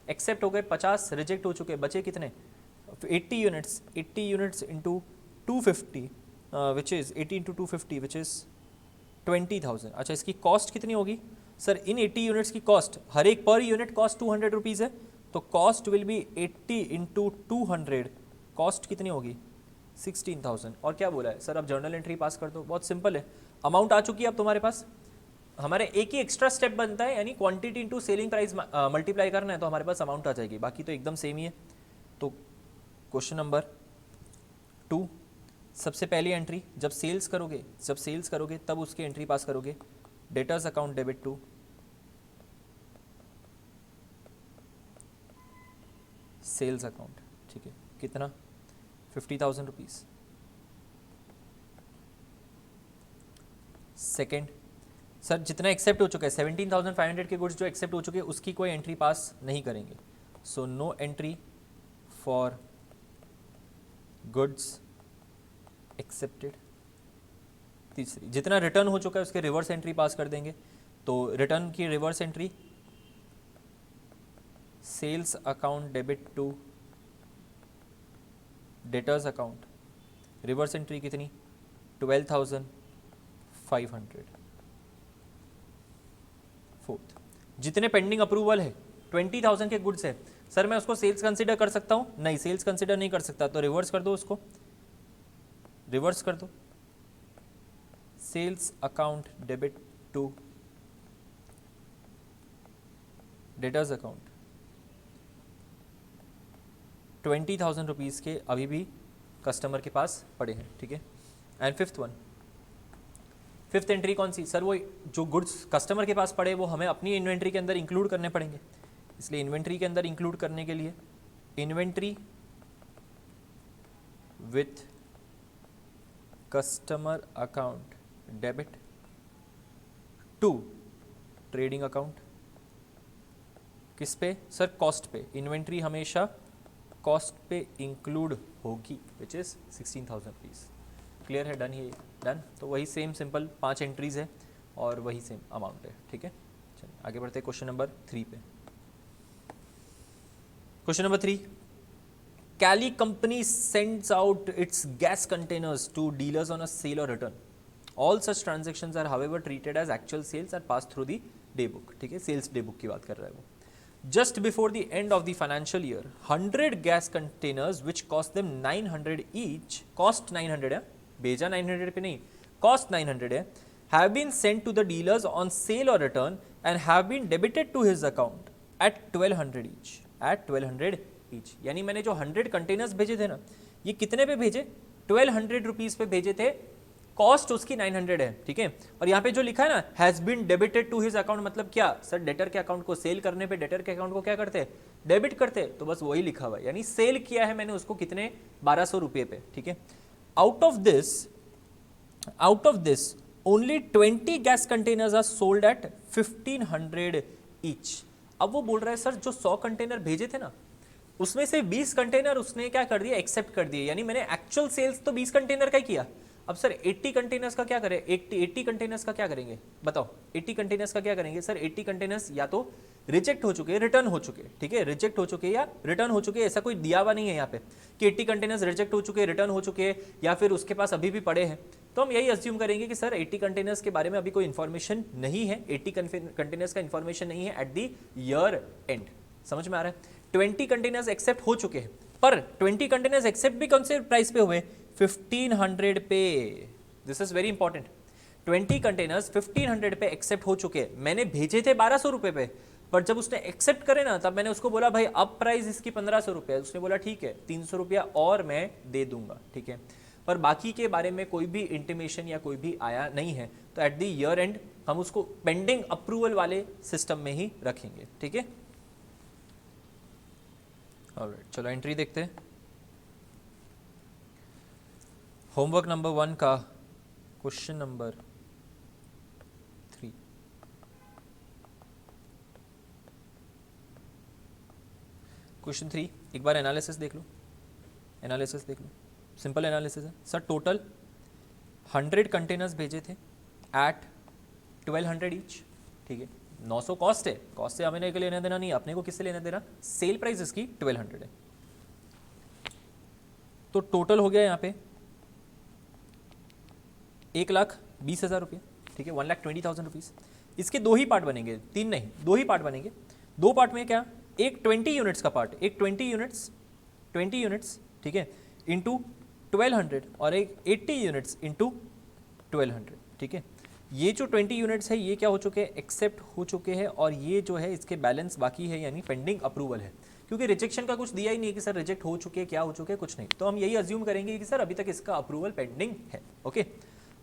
एक्सेप्ट हो गए, 50 रिजेक्ट हो चुके, बचे कितने 80 units, 80 units into 250 which is 80 into 250 which is 20,000। अच्छा, इसकी कॉस्ट कितनी होगी सर, इन 80 यूनिट्स की कॉस्ट, हर एक पर यूनिट कॉस्ट 200 रुपीज़ है, तो cost will be 80 into 200, cost कितनी होगी 16,000। और क्या बोला है सर, अब जर्नल एंट्री पास कर दो, बहुत सिंपल है, अमाउंट आ चुकी है अब तुम्हारे पास। हमारे एक ही एक्स्ट्रा स्टेप बनता है, यानी quantity into selling price multiply करना है, तो हमारे पास अमाउंट आ जाएगी, बाकी तो एकदम सेम ही है। तो क्वेश्चन नंबर 2, सबसे पहली एंट्री जब सेल्स करोगे तब उसकी एंट्री पास करोगे, debtors account debit to sales account, ठीक है, कितना 50,000 रुपीज़। सेकेंड सर, जितना एक्सेप्ट हो चुका है 17,500 के गुड्स जो एक्सेप्ट हो चुके हैं उसकी कोई एंट्री पास नहीं करेंगे, so no entry for goods accepted. तीसरी, जितना रिटर्न हो चुका है उसके रिवर्स एंट्री पास कर देंगे, तो रिटर्न की reverse entry sales account debit to debtors account, reverse entry कितनी 12,500। फोर्थ, जितने पेंडिंग अप्रूवल है 20,000 के गुड्स है सर, मैं उसको सेल्स कंसीडर कर सकता हूँ, नहीं सेल्स कंसीडर नहीं कर सकता, तो रिवर्स कर दो, उसको रिवर्स कर दो, sales account debit to debtors account, 20,000 rupees के अभी भी कस्टमर के पास पड़े हैं, ठीक है। एंड फिफ्थ एंट्री कौन सी? सर वो जो गुड्स कस्टमर के पास पड़े वो हमें अपनी इन्वेंट्री के अंदर इंक्लूड करने पड़ेंगे, इसलिए इन्वेंट्री के अंदर इंक्लूड करने के लिए inventory with customer account debit to trading account. किस पे सर? कॉस्ट पे। इन्वेंट्री हमेशा कॉस्ट पे इंक्लूड होगी विच इज 16,000 रुपीज़। क्लियर है? डन? ये डन। तो वही सेम सिंपल 5 एंट्रीज है और वही सेम अमाउंट है। ठीक है, चलिए आगे बढ़ते हैं क्वेश्चन नंबर 3 पे। Question number 3, Cali company sends out its gas containers to dealers on a sale or return. All such transactions are however treated as actual sales and passed through the day book. ठीक है, sales day book की बात कर रहा है वो। Just before the end of the financial year, 100 gas containers which cost them 900 each, cost 900 है, भेजा 900 पे नहीं, cost 900 है, have been sent to the dealers on sale or return and have been debited to his account at 1200 each. At 1200 each. यानी मैंने जो 100 containers भेजे थे ना, ये कितने पे भेजे? 1200 रुपीज़ पे भेजे थे, कॉस्ट उसकी 900 है। ठीक है, और यहाँ पे जो लिखा है ना has been debited to his account, मतलब क्या सर? डेटर के अकाउंट को सेल करने पे डेटर के अकाउंट को क्या करते हैं? डेबिट करते हैं। तो बस वही लिखा हुआ है, यानी सेल किया है मैंने उसको कितने? 1200 रुपये पे। ठीक है, out of this only 20 gas containers are sold at 1500 each. अब वो बोल रहा है सर जो 100 कंटेनर भेजे थे ना, उसमें से 20 कंटेनर उसने क्या कर दिया? एक्सेप्ट कर दिए, यानी मैंने एक्चुअल सेल्स तो 20 कंटेनर का ही किया। अब सर 80 कंटेनर्स का क्या करें? 80 कंटेनर्स का क्या करेंगे बताओ? 80 कंटेनर्स का क्या करेंगे सर? 80 कंटेनर्स या तो रिजेक्ट हो चुके, रिटर्न हो चुके। ठीक है, रिजेक्ट हो चुके या रिटर्न हो चुके, ऐसा कोई दिया हुआ नहीं है यहाँ पे कि 80 कंटेनर्स रिजेक्ट हो चुके, रिटर्न हो चुके, या फिर उसके पास अभी भी पड़े हैं। तो हम यही अज्यूम करेंगे कि सर 80 कंटेनर्स के बारे में अभी कोई इन्फॉर्मेशन नहीं है, 80 कंटेनर्स का इन्फॉर्मेशन नहीं है एट द ईयर एंड। समझ में आ रहा है? 20 कंटेनर्स एक्सेप्ट हो चुके हैं, पर 20 कंटेनर्स एक्सेप्ट भी कौन से प्राइस पे हुए? 1500 पे। This is very important. 20 containers 1500 पे एक्सेप्ट हो चुके हैं। मैंने भेजे थे 1200 रुपये पे, पर जब उसने एक्सेप्ट करे ना, तब मैंने उसको बोला भाई अब प्राइस इसकी 1500 रुपये है। उसने बोला ठीक है 300 रुपया और मैं दे दूंगा। ठीक है, पर बाकी के बारे में कोई भी इंटीमेशन या कोई भी आया नहीं है, तो एट द ईयर एंड हम उसको पेंडिंग अप्रूवल वाले सिस्टम में ही रखेंगे। ठीक है, ऑलराइट, चलो एंट्री देखते हैं। होमवर्क नंबर 1 का क्वेश्चन नंबर 3। क्वेश्चन 3 एक बार एनालिसिस देख लो, एनालिसिस देख लो, सिंपल एनालिसिस है सर। टोटल 100 कंटेनर्स भेजे थे एट 1200 ईच। ठीक है, 900 कॉस्ट है, कॉस्ट से हमें लेना देना नहीं, अपने को किससे लेना देना? सेल प्राइस इसकी 1200 है। तो टोटल हो गया यहाँ पे 1,20,000 रुपये। ठीक है, 1,20,000 रुपीज़। इसके 2 ही पार्ट बनेंगे, 3 नहीं, 2 ही पार्ट बनेंगे। 2 पार्ट में क्या? एक 20 यूनिट्स का पार्ट, एक 20 यूनिट्स ठीक है इंटू 1200, और एक 80 यूनिट्स इंटू 1200। ठीक है, ये जो 20 यूनिट्स है ये क्या हो चुके हैं? एक्सेप्ट हो चुके हैं, और ये जो है इसके बैलेंस बाकी है, यानी पेंडिंग अप्रूवल है, क्योंकि रिजेक्शन का कुछ दिया ही नहीं है कि सर रिजेक्ट हो चुके हैं, क्या हो चुके हैं, कुछ नहीं। तो हम यही अज्यूम करेंगे कि सर अभी तक इसका अप्रूवल पेंडिंग है। Okay,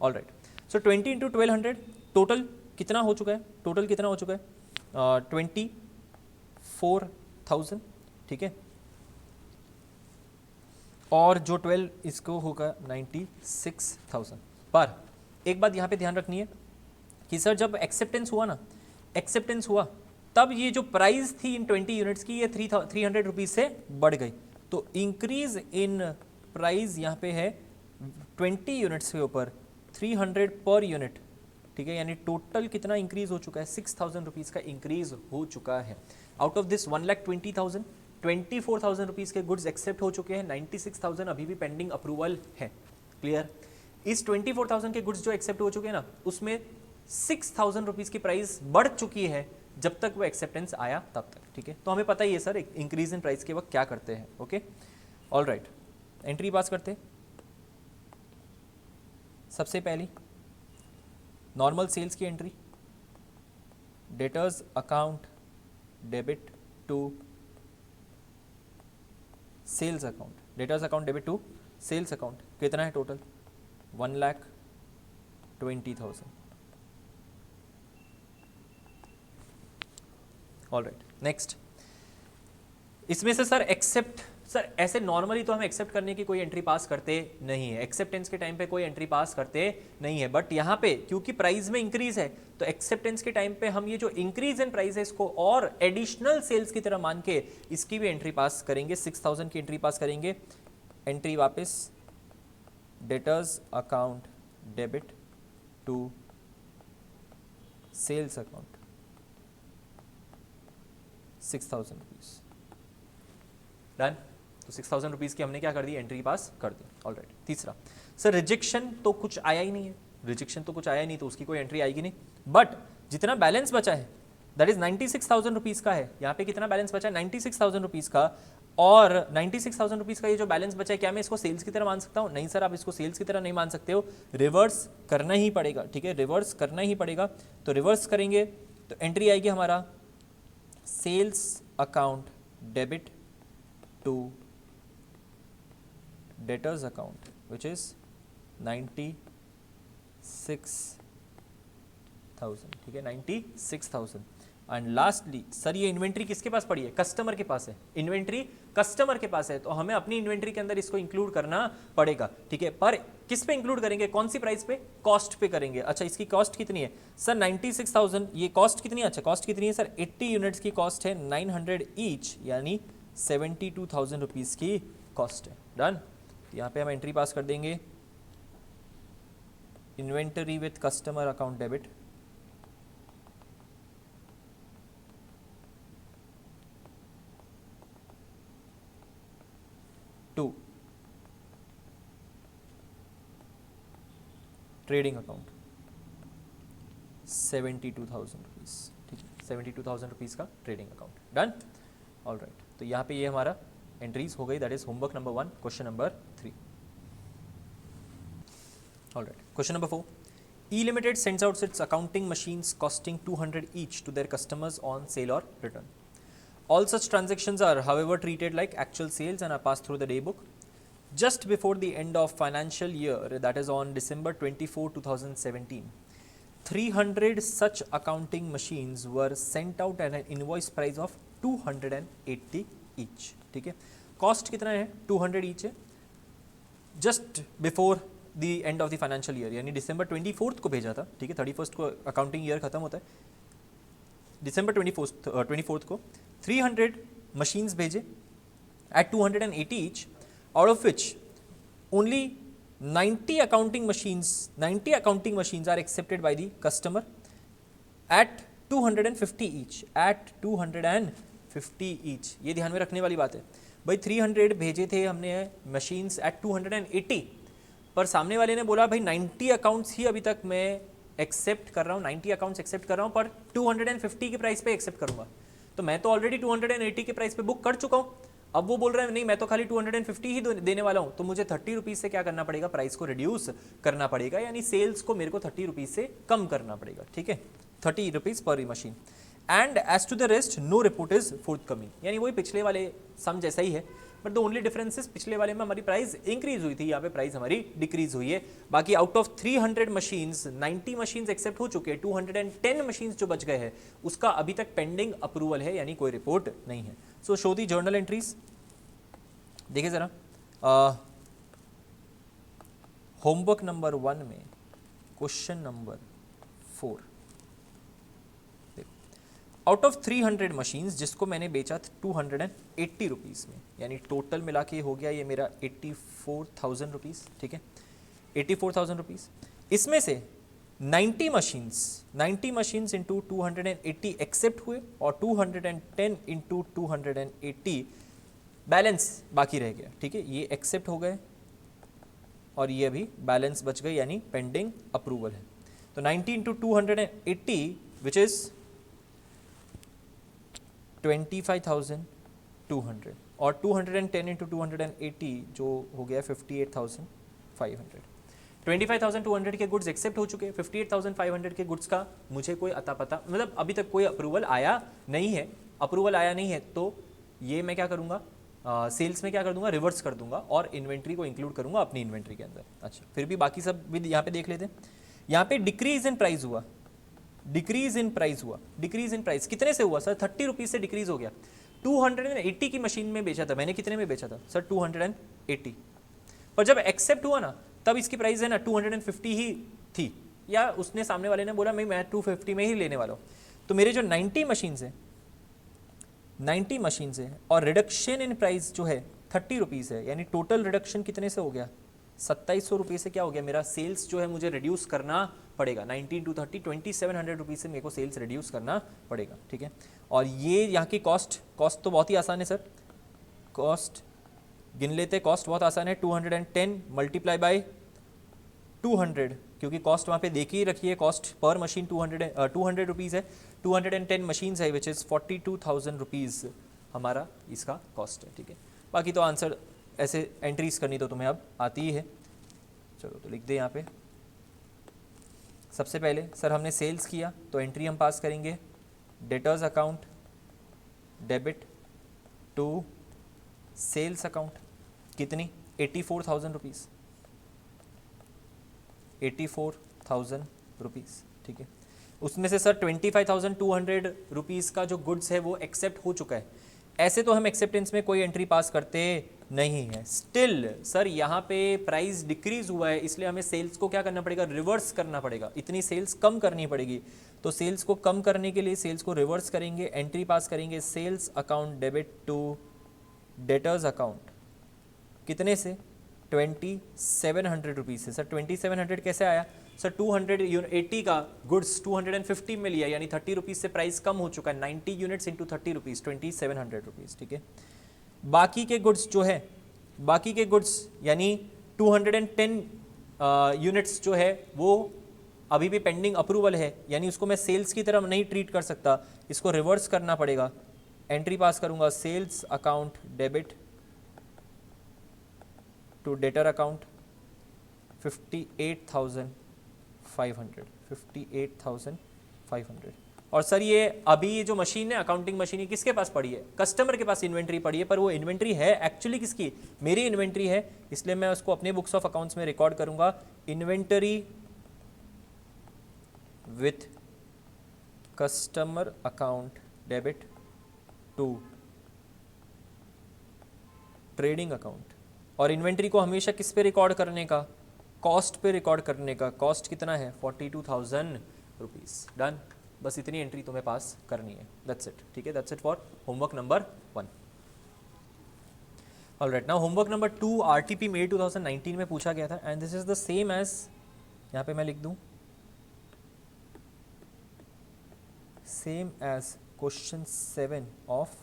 all right. So 20 into 1200 total कितना हो चुका है? टोटल कितना हो चुका है? 24,000। ठीक है, और जो 12 इसको होगा 96,000। पर एक बात यहाँ पे ध्यान रखनी है कि सर जब एक्सेप्टेंस हुआ ना, एक्सेप्टेंस हुआ तब ये जो प्राइस थी इन 20 यूनिट्स की, ये 300 रुपीज़ से बढ़ गई। तो इंक्रीज इन प्राइस यहाँ पे है 20 यूनिट्स के ऊपर 300 पर यूनिट। ठीक है, यानी टोटल कितना इंक्रीज हो चुका है? 6,000 रुपीज़ का इंक्रीज हो चुका है। आउट ऑफ दिस 1,20,000 24,000 रुपीज़ के गुड्स एक्सेप्ट हो चुके हैं, 96,000 अभी भी पेंडिंग अप्रूवल है। क्लियर? इस 24,000 के गुड्स जो एक्सेप्ट हो चुके हैं ना, उसमें 6,000 रुपीज़ की प्राइस बढ़ चुकी है जब तक वो एक्सेप्टेंस आया तब तक। ठीक है, तो हमें पता ही है सर इंक्रीज इन प्राइस के वक्त क्या करते हैं। Okay, all right, entry pass करते। सबसे पहली नॉर्मल सेल्स की entry, debtors account debit to sales account, debtors account debit to sales account. कितना है टोटल? 1,00,000 20,000। All right, next. इसमें से सर एक्सेप्ट, सर ऐसे नॉर्मली तो हम एक्सेप्ट करने की कोई एंट्री पास करते नहीं है, एक्सेप्टेंस के टाइम पे कोई एंट्री पास करते नहीं है, बट यहाँ पे क्योंकि प्राइस में इंक्रीज है तो एक्सेप्टेंस के टाइम पे हम ये जो इंक्रीज इन प्राइस है इसको और एडिशनल सेल्स की तरह मान के इसकी भी एंट्री पास करेंगे, 6,000 की एंट्री पास करेंगे। एंट्री वापस debtors account debit to sales account 6,000 rupees, done. तो 6,000 रुपीज़ की हमने क्या कर दी, एंट्री पास कर दी। ऑलराइट, तीसरा सर रिजेक्शन तो कुछ आया ही नहीं है, रिजेक्शन तो कुछ आया नहीं तो उसकी कोई एंट्री आएगी नहीं, बट जितना बैलेंस बचा है दैट इज 96,000 रुपीज़ का है। यहाँ पे कितना बैलेंस बचा है, 96,000 रुपीज़ का, और 96,000 रुपीज़ का ये जो बैलेंस बचा है क्या मैं इसको सेल्स की तरह मान सकता हूँ? नहीं सर, आप इसको सेल्स की तरह नहीं मान सकते हो, रिवर्स करना ही पड़ेगा, ठीक है, रिवर्स करना ही पड़ेगा। तो रिवर्स करेंगे तो एंट्री आएगी हमारा sales account debit to debtors account which is 96,000, ठीक है, 96,000। एंड लास्टली सर ये इन्वेंट्री किसके पास पड़ी है, कस्टमर के पास है, इन्वेंट्री कस्टमर के पास है, तो हमें अपनी इन्वेंट्री के अंदर इसको इंक्लूड करना पड़ेगा, ठीक है। पर किस पे इंक्लूड करेंगे, कौन सी प्राइस पे, कॉस्ट पे करेंगे। अच्छा, इसकी कॉस्ट कितनी है सर, 96,000, ये कॉस्ट कितनी है, अच्छा कॉस्ट कितनी है सर, 80 यूनिट्स की कॉस्ट है, 900 ईच, यानी 72,000 रुपीज़ की कॉस्ट है, डन। यहाँ पे हम एंट्री पास कर देंगे inventory with customer account debit to trading account 72,000 rupees, ठीक है, 72,000 रुपीज़ का ट्रेडिंग अकाउंट, डन। ऑलराइट, तो यहाँ पे ये हमारा एंट्रीज हो गई, that is homework number 1, question number 3। Alright, question number 4, E Limited sends out its accounting machines costing 200 each to their customers on sale or return. All such transactions are, however, treated like actual sales and are passed through the day book. Just before the end of financial year, that is on December 24, 2017, 300 such accounting machines were sent out at an invoice price of 280 each, ठीक है। Cost कितना है, 200 each है। Just before the end of the financial year, यानी दिसंबर 24 को भेजा था, ठीक है, 31 को अकाउंटिंग ईयर खत्म होता है, दिसंबर 24 को 300 मशीन्स भेजे at 280 each, out of which only 90 accounting machines are accepted by the customer at 250 each, at 250 each। ये ध्यान में रखने वाली बात है भाई, 300 भेजे थे हमने मशीन्स एट 280, पर सामने वाले ने बोला भाई 90 अकाउंट्स ही अभी तक मैं एक्सेप्ट कर रहा हूँ, 90 अकाउंट्स एक्सेप्ट कर रहा हूँ, पर 250 के प्राइस पे एक्सेप्ट करूँगा, तो मैं तो ऑलरेडी 280 के प्राइस पे बुक कर चुका हूँ। अब वो बोल रहे हैं नहीं, मैं तो खाली 250 ही देने वाला हूँ, तो मुझे 30 रुपीज़ से क्या करना पड़ेगा, प्राइस को रिड्यूस करना पड़ेगा, यानी सेल्स को मेरे को 30 रुपीज़ से कम करना पड़ेगा, ठीक है, 30 रुपीज़ पर machine. And as to the rest no report is forthcoming, यानी वही पिछले वाले सम जैसा ही है, but the only difference is पिछले वाले में हमारी प्राइस इंक्रीज हुई थी, यहाँ पे प्राइस हमारी डिक्रीज हुई है। बाकी out of 300 machines 90 machines accept हो चुके हैं, 210 मशीन्स जो बच गए हैं उसका अभी तक पेंडिंग अप्रूवल है, यानी कोई रिपोर्ट नहीं है। सो शो दी जर्नल एंट्रीज, देखिए ज़रा, होमवर्क नंबर 1 में question number 4, out of 300 machines जिसको मैंने बेचा 280 रुपीज़ में, यानी टोटल मिला के हो गया ये मेरा 84,000 रुपीज़, ठीक है, 84,000 रुपीज़। इसमें से 90 मशीन्स इंटू 280 एक्सेप्ट हुए और 210 इंटू 280 बैलेंस बाकी रह गया, ठीक है, ये एक्सेप्ट हो गए और ये अभी बैलेंस बच गए, यानी पेंडिंग अप्रूवल है। तो 90 इंटू 280 विच इज़ 25,200 और 210 इंटू 280 जो हो गया 58,500। 25,200 के गुड्स एक्सेप्ट हो चुके हैं, 58,500 के गुड्स का मुझे कोई अता पता, मतलब अभी तक कोई अप्रूवल आया नहीं है, तो ये मैं क्या करूँगा, सेल्स में क्या कर दूंगा, रिवर्स कर दूंगा और इन्वेंट्री को इंक्लूड करूंगा अपनी इन्वेंट्री के अंदर। अच्छा, फिर भी बाकी सब भी यहाँ पे देख लेते हैं। यहाँ पे डिक्रीज इन प्राइस हुआ, डिक्रीज इन प्राइस हुआ, डिक्रीज इन प्राइस कितने से हुआ सर? 30 रुपीज़ से डिक्रीज हो गया। 280 की मशीन में बेचा था मैंने, कितने में बेचा था सर? 280। पर जब एक्सेप्ट हुआ ना तब इसकी प्राइस है ना 250 ही थी, या उसने सामने वाले ने बोला मैं 250 में ही लेने वाला हूँ। तो मेरे जो 90 मशीन है, 90 मशीन है और रिडक्शन इन प्राइस जो है 30 रुपीज़ है, यानी टोटल रिडक्शन कितने से हो गया? 2700 रुपये से क्या हो गया? मेरा सेल्स जो है मुझे रिड्यूस करना पड़ेगा। 19 टू 30 2700 रुपीज़ से मेरे को सेल्स रिड्यूस करना पड़ेगा, ठीक है। और ये यहाँ की कॉस्ट तो बहुत ही आसान है सर, कॉस्ट गिन लेते, कॉस्ट बहुत आसान है। 210 मल्टीप्लाई बाय 200, क्योंकि कॉस्ट वहाँ पे देखी ही रखी है, कॉस्ट पर मशीन 200 रुपीज़ है। 210 मशीन्स है विच इज़ 42,000 रुपीज़ हमारा इसका कॉस्ट है, ठीक है। बाकी तो आंसर ऐसे एंट्रीज करनी तो तुम्हें अब आती ही है। चलो तो लिख दे यहाँ पे। सबसे पहले सर हमने सेल्स किया तो एंट्री हम पास करेंगे debtors account debit to sales account, कितनी? 84,000 रुपीज़, 84,000 रुपीज़, ठीक है। उसमें से सर 25,200 रुपीज़ का जो गुड्स है वो एक्सेप्ट हो चुका है। ऐसे तो हम एक्सेप्टेंस में कोई एंट्री पास करते नहीं है। स्टिल सर यहाँ पे प्राइस डिक्रीज हुआ है, इसलिए हमें सेल्स को क्या करना पड़ेगा? रिवर्स करना पड़ेगा, इतनी सेल्स कम करनी पड़ेगी। तो सेल्स को कम करने के लिए सेल्स को रिवर्स करेंगे, एंट्री पास करेंगे sales account debit to debtors account, कितने से? 2700 रुपीज़ से। सर 2700 कैसे आया सर? 280 का गुड्स 250 में लिया, यानी 30 रुपीज़ से प्राइस कम हो चुका है। 90 यूनिट्स इंटू 30 रुपीज़, 2700 रुपीज़, ठीक है। बाकी के गुड्स जो है, बाकी के गुड्स यानी 210 यूनिट्स जो है वो अभी भी पेंडिंग अप्रूवल है, यानी उसको मैं सेल्स की तरह नहीं ट्रीट कर सकता, इसको रिवर्स करना पड़ेगा। एंट्री पास करूंगा sales account debit to debtor account 58,500, 58,500। और सर ये अभी ये जो मशीन है, अकाउंटिंग मशीन, किसके पास पड़ी है? कस्टमर के पास इन्वेंट्री पड़ी है, पर वो इन्वेंट्री है एक्चुअली किसकी? मेरी इन्वेंट्री है, इसलिए मैं उसको अपने बुक्स ऑफ अकाउंट्स में रिकॉर्ड करूंगा inventory with customer account debit to trading account. और इन्वेंट्री को हमेशा किस पे रिकॉर्ड करने का? कॉस्ट पे रिकॉर्ड करने का। कॉस्ट कितना है? 42,000 रुपीज़। डन, बस इतनी एंट्री तुम्हें पास करनी है, दैट्स इट, ठीक है। That's it for homework number 1। Alright, now homework number 2 RTP May 2019 में पूछा गया था, and this is the same as, यहाँ पे मैं लिख दूँ same as question 7 of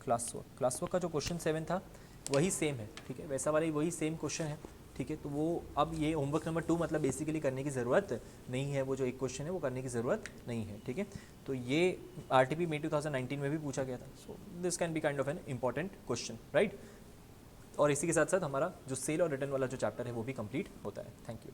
class work. Class work का जो क्वेश्चन 7 था वही सेम है, ठीक है, वैसा वाला ही वही सेम क्वेश्चन है, ठीक है। तो वो अब ये होमवर्क नंबर 2 मतलब बेसिकली करने की ज़रूरत नहीं है, वो जो एक क्वेश्चन है वो करने की ज़रूरत नहीं है, ठीक है। तो ये आरटीपी मई 2019 में भी पूछा गया था, so this can be kind of an important question, right. और इसी के साथ साथ हमारा जो सेल और रिटर्न वाला जो चैप्टर है वो भी कंप्लीट होता है। Thank you.